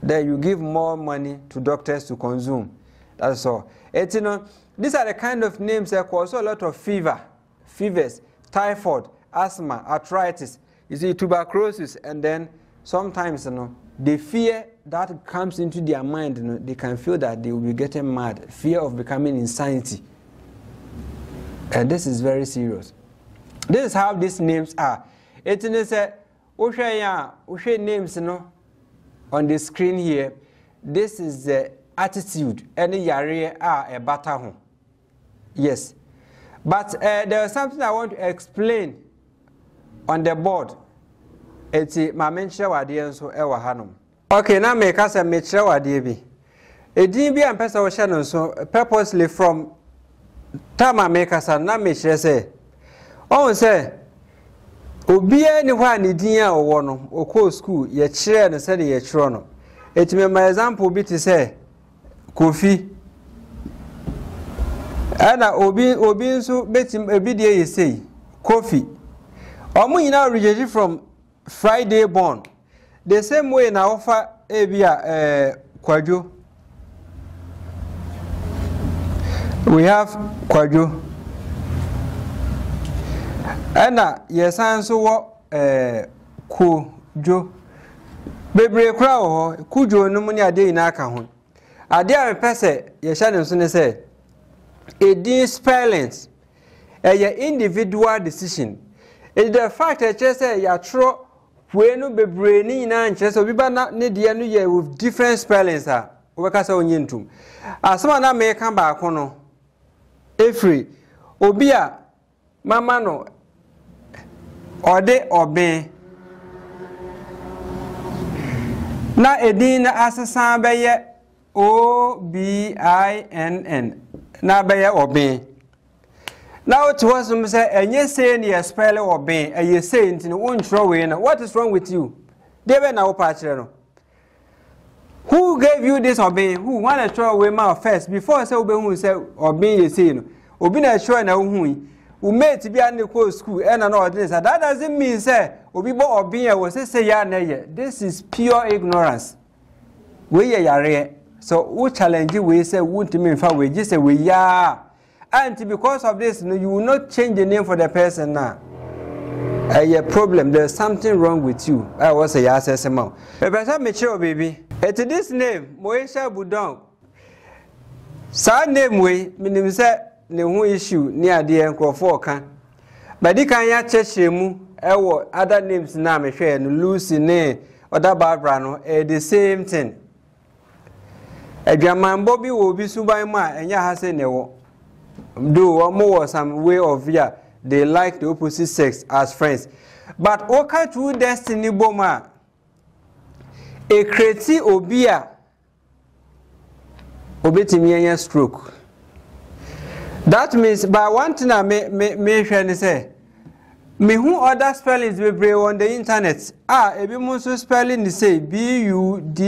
Then you give more money to doctors to consume. That's all. It's these are the kind of names that cause a lot of fevers, typhoid, asthma, arthritis. You see tuberculosis, and then sometimes the fear that comes into their mind, they can feel that they will be getting mad, fear of becoming insanity. And this is very serious. This is how these names are. It is a names on the screen here. This is the attitude. Any yare are a battle. Yes. But there is something I want to explain on the board. It's my mention wadian so ewa hanum. Okay, now make us a mention wadibi. A DB and person channel so purposely from Tama make us a na mention say. Oh say obi anywhere ni din a wo no okọ school ye kire no say ye kire no. It me my example be to say Kofi. Ana obi nso betim ebi de ye say Kofi. Omo nyina originated from Friday born. The same way na offer ebia Kwadwo. We have Kwadwo. Ana yesan so wo Kudwo. Bebre kra ho Kudwo no mu ni ade ina aka ho. Ade a pese ye hya ne so ne say a spellings a individual decision. It's the fact that you say you throw when you be brainy and chess or be not need the new year with different spellings. Overcast on yintum. As someone may come back on every Obia Mamano or de obey. na edin na asesa beye OBINN na beye obin now it was say enye say na spell obin eye say ntini wonchro we na what is wrong with you debe na wo pa kire no who gave you this obin who wanna throw away mouth first before say obehun say obin ye say no obi na show na hu we mate bi an go school and na ordinance that doesn't mean say obi bo obin e wo say ya na ye this is pure ignorance we ye yare so who challenge we say won't mean fa we just say we ya and because of this no you will not change the name for the person now a problem there's something wrong with you I was say ya say some e better me chill baby it this name Moesha Budon sa name we minim say ne hu issue ni ade enkrofo kan badi kan ya cheche mu ewo other names na me hwe no Lucy ne other Barbara no the same thing adwaman bobi wo bi suban mu a enya ha se ne wo do omo some way of yeah they like the opposite sex as friends but oka true destiny boma e create obia obetimi enya stroke. That means by one thing I may say, me who other spellings we bring on the internet. Ebi muso spelling the say BUDUONG.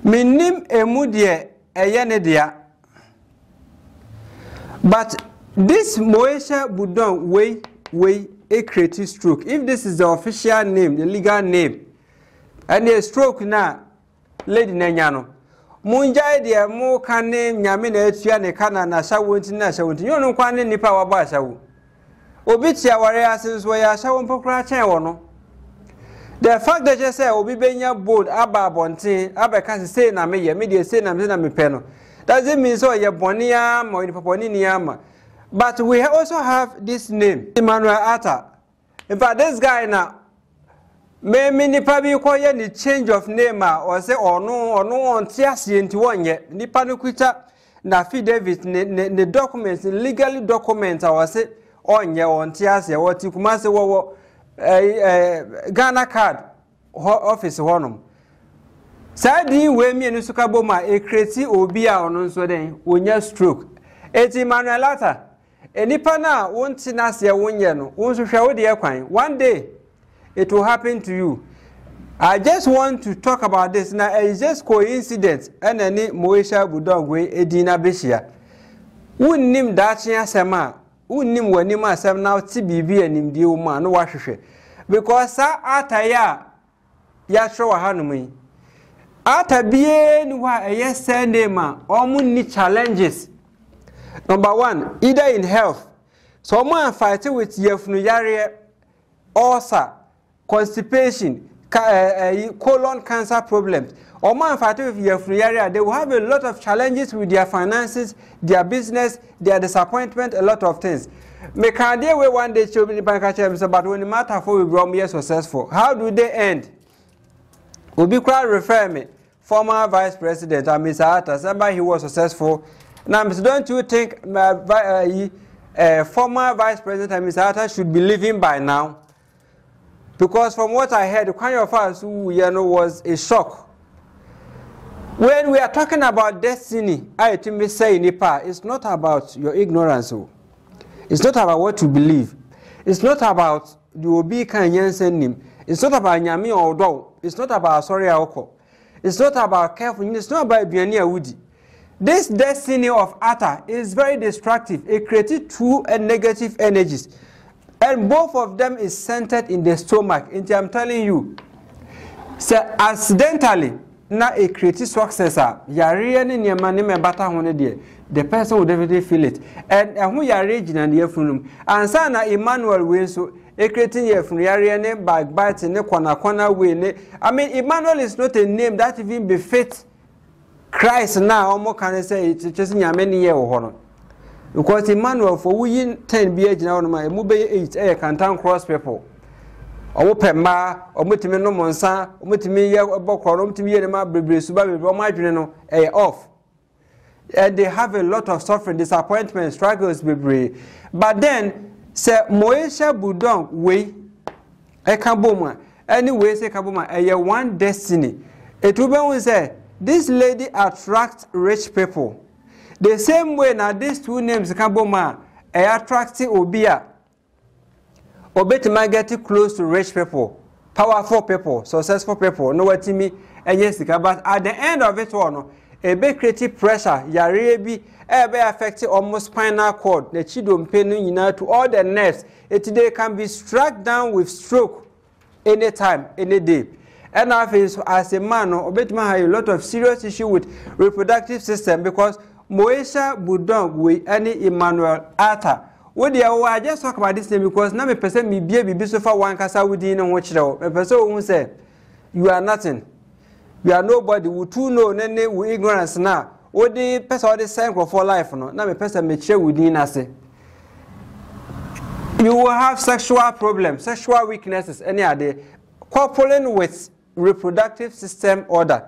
Me name emudie eyenedia. But this Moesha Budon way a creative stroke. If this is the official name, the legal name, and the stroke na lady Nenyano. Munjai dia mo kane nyame na atua ne kana na shawo nti na shawo nti yono kwane nipa wa ba shawo obi tia ware asenso ya shawo mpokra chen wo no the fact that you say obi benya bold aba bonten abeka say na me ye me dey say na me pe no doesn't mean so ye bonia mo ni papa ni niama but we also have this name Emmanuel Atta. In fact this guy na me nipa bi ko ye ni change of name or say ono onti ase enti wonye nipa no kuta na affidavit ne documents legally document or say onye onti ase woti kuma se wo Ghana card office honum sadi we mi enu suka boma e create obi a ono nso den onya stroke eti Manuel Atta enipa na wonti na ase wonye no wonso hwe wo de ekwan one day it will happen to you. I just want to talk about this now. It's just coincidence. And any Moesha Budogwe Edina Bishia. Unim Dachia Sama. Unim Wanima Sam now TBB and Nim Diuma no washe. Because Sa Ataya Yasho Hanumi. Ata bien wa a yes nema omuni challenges. Number one, either in health. Someone fighting with Yefnu Yare ulcer. Constipation, colon cancer problems, or man fighting with your free area, they will have a lot of challenges with their finances, their business, their disappointment, a lot of things. Me can deal with one day children in bank but when the matter for we become successful, how do they end? Obi Kwa refer me, former Vice President, Mr. Atta, somebody he was successful. Now, don't you think former Vice President Mr. Atta should be living by now? Because from what I heard, the kind of us who was a shock. When we are talking about destiny, I think say Nipa, it's not about your ignorance. It's not about what you believe. It's not about the Obi Kanyansen name. It's not about Nyami or Do. It's not about Sorry Aoko. It's not about careful. It's not about Biania Woody. This destiny of Atta is very destructive. It created true and negative energies. And both of them is centered in the stomach. And I'm telling you, so accidentally, na a creative successor, yare ni nyamani me bata hone de, the person will definitely feel it. And who yare jina ni yefunum. And sana Emmanuel we so a creating yefun yare ne backbiting ne kwana we ne. I mean, Emmanuel is not a name that even befits Christ now. Omo can say it's just nyamani ye ohono. Because Emmanuel for we 10 BH now my mube 8 can town cross people. Omo pemba, omo timi no monsa, omo timi ye bokoro, omo timi ye ma bebre suba bebre omo adwene no off. And they have a lot of suffering, disappointment, struggles bebre. But then say Moesha Budon we can boma anyway say kaboma one destiny. It will say this lady attracts rich people. The same way now these two names kaboma attract obia. Obetima get close to rich people, powerful people, successful people. No what me and yes, but at the end of it all, a big creative pressure, yarebi, be affected almost spinal cord, the chidum pain to all the nerves. They can be struck down with stroke anytime, any day. And I feel as a man, Obetima have a lot of serious issue with reproductive system because Moesha Budong with any Emmanuel Atta. What the I just talk about this name because now me person me be so far one kasa within and watch it. Me person who say you are nothing. You are nobody. We too know nene we ignorance now. What the person the sign for life no. Now me person me share within us. You will have sexual problems, sexual weaknesses any other coupling with reproductive system order.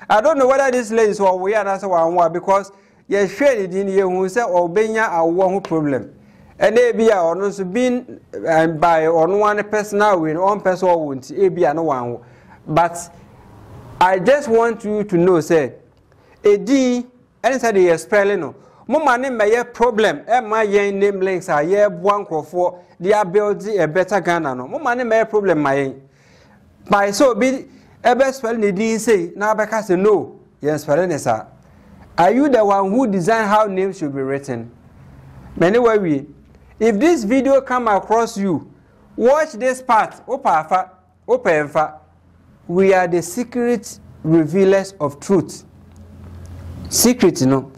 I don't know whether this lady is or we are answer one because you share it in here who say or benya a one problem. And they be also been by on one personal win, one person won't be no one. But I just want you to know, say, a D, anything they spelling no. Mama name may problem, and my name links are yeah, one for they are building a better Ghana. No, Mama name may problem my by so be a best spelling the D say, now because no, yes, spelling is are you the one who designed how names should be written? Many way. If this video come across you, watch this part. We are the secret revealers of truth. Secret, you know.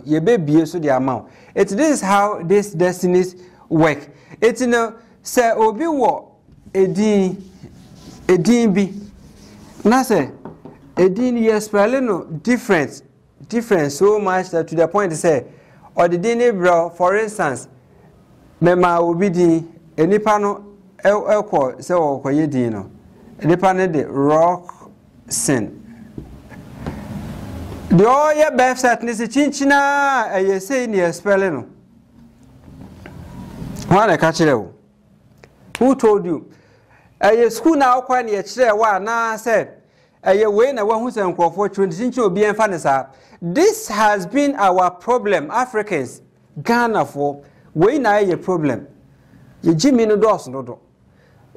Ye baby so the amount. This is how these destinies work. It's you know say obi wo edin bi. Na say edin yes no different so much that to the point to say or the DNA bro, for instance, Mema will be the Enipano Elko, so Koyedino. Enipano de rock sin. The all your best sadness, Chinchina, a ye say near spelling. One I catch it. Who told you? A school now quite near chair one now said. A way na one who's uncle for 20 be and fanasa. This has been our problem, Africans. Ghana for we na a problem. You Jimmy no dos no.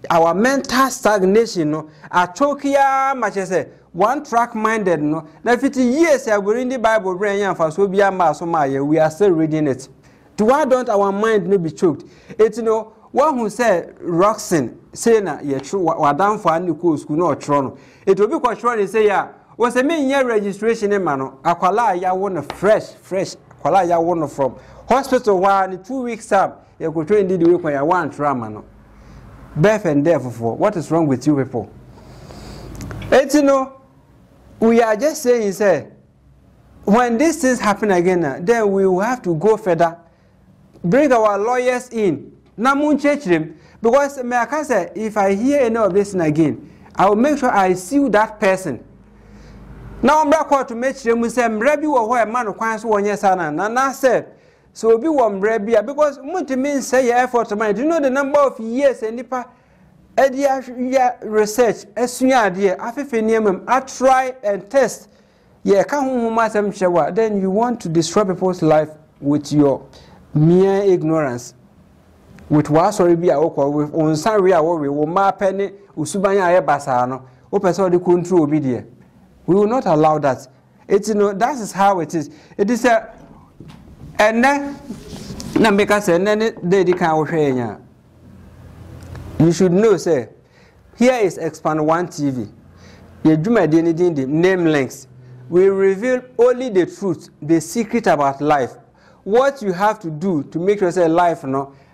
Our mental stagnation no. A Tokyo much as a one track minded no. Now 50 years I will read the Bible brain for so be a mass we are still reading it. To why don't our mind no be choked? It's no one who said Roxanne say na ye true wa down for any school no trono. It will be quite sure they say yeah. Was a main year registration in mano. Akwala ya won fresh. Akwala ya won from hospital 1 2 weeks time. You could train the week when you want trauma no. Birth and death for what is wrong with you people? It's you know we are just saying say when these things happen again then we will have to go further. Bring our lawyers in. Namun church them because me I can say if I hear any of this again, I will make sure I sue that person. Now I'm back to make sure we say mrebi wo ho e man kwan so wonye sana na said so obi wo mrebi because muntimi say your effort man. Do you know the number of years nipa edia research esua de afefe niamam I try and test yeah ka hu masem hyewa then you want to destroy people's life with your mere ignorance with what sorry be awko with on sanre awo we ma pene usubanya aye basa no o person de control obi de. We will not allow that. It's you know that is how it is. It is a and then na make us and then they can you should know say here is Expand One TV. You do my name links. We reveal only the truth, the secret about life. What you have to do to make yourself life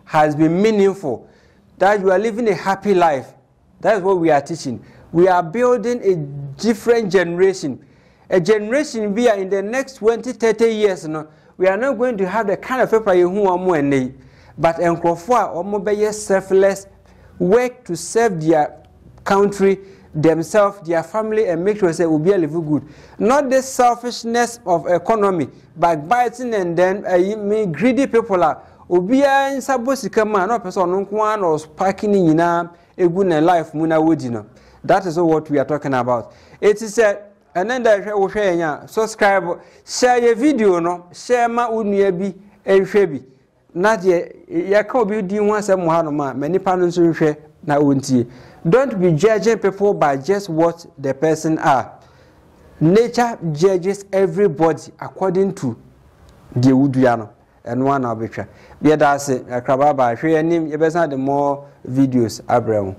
has been meaningful. That you are living a happy life. That is what we are teaching. We are building a different generation. A generation we are in the next 20-30 years. We are not going to have the kind of people who are more than but enkrofo selfless work to serve their country, themselves, their family, and make sure they will be live good. Not the selfishness of economy, backbiting and then greedy people are obia nsabo sika ma na person no nko an no sparking nyina egu na life mu na wodi no. That is what we are talking about. It is and then wo hwe nya subscribe, share your video no, share ma unua bi ehwe bi. Na de yaka obi di ho asem ha no ma manipa no nso hwe na wontie. Don't be judging people by just what the person are. Nature judges everybody according to the udua and one arbiter. Be that say akraba ba hwe anim ye be send more videos abraham.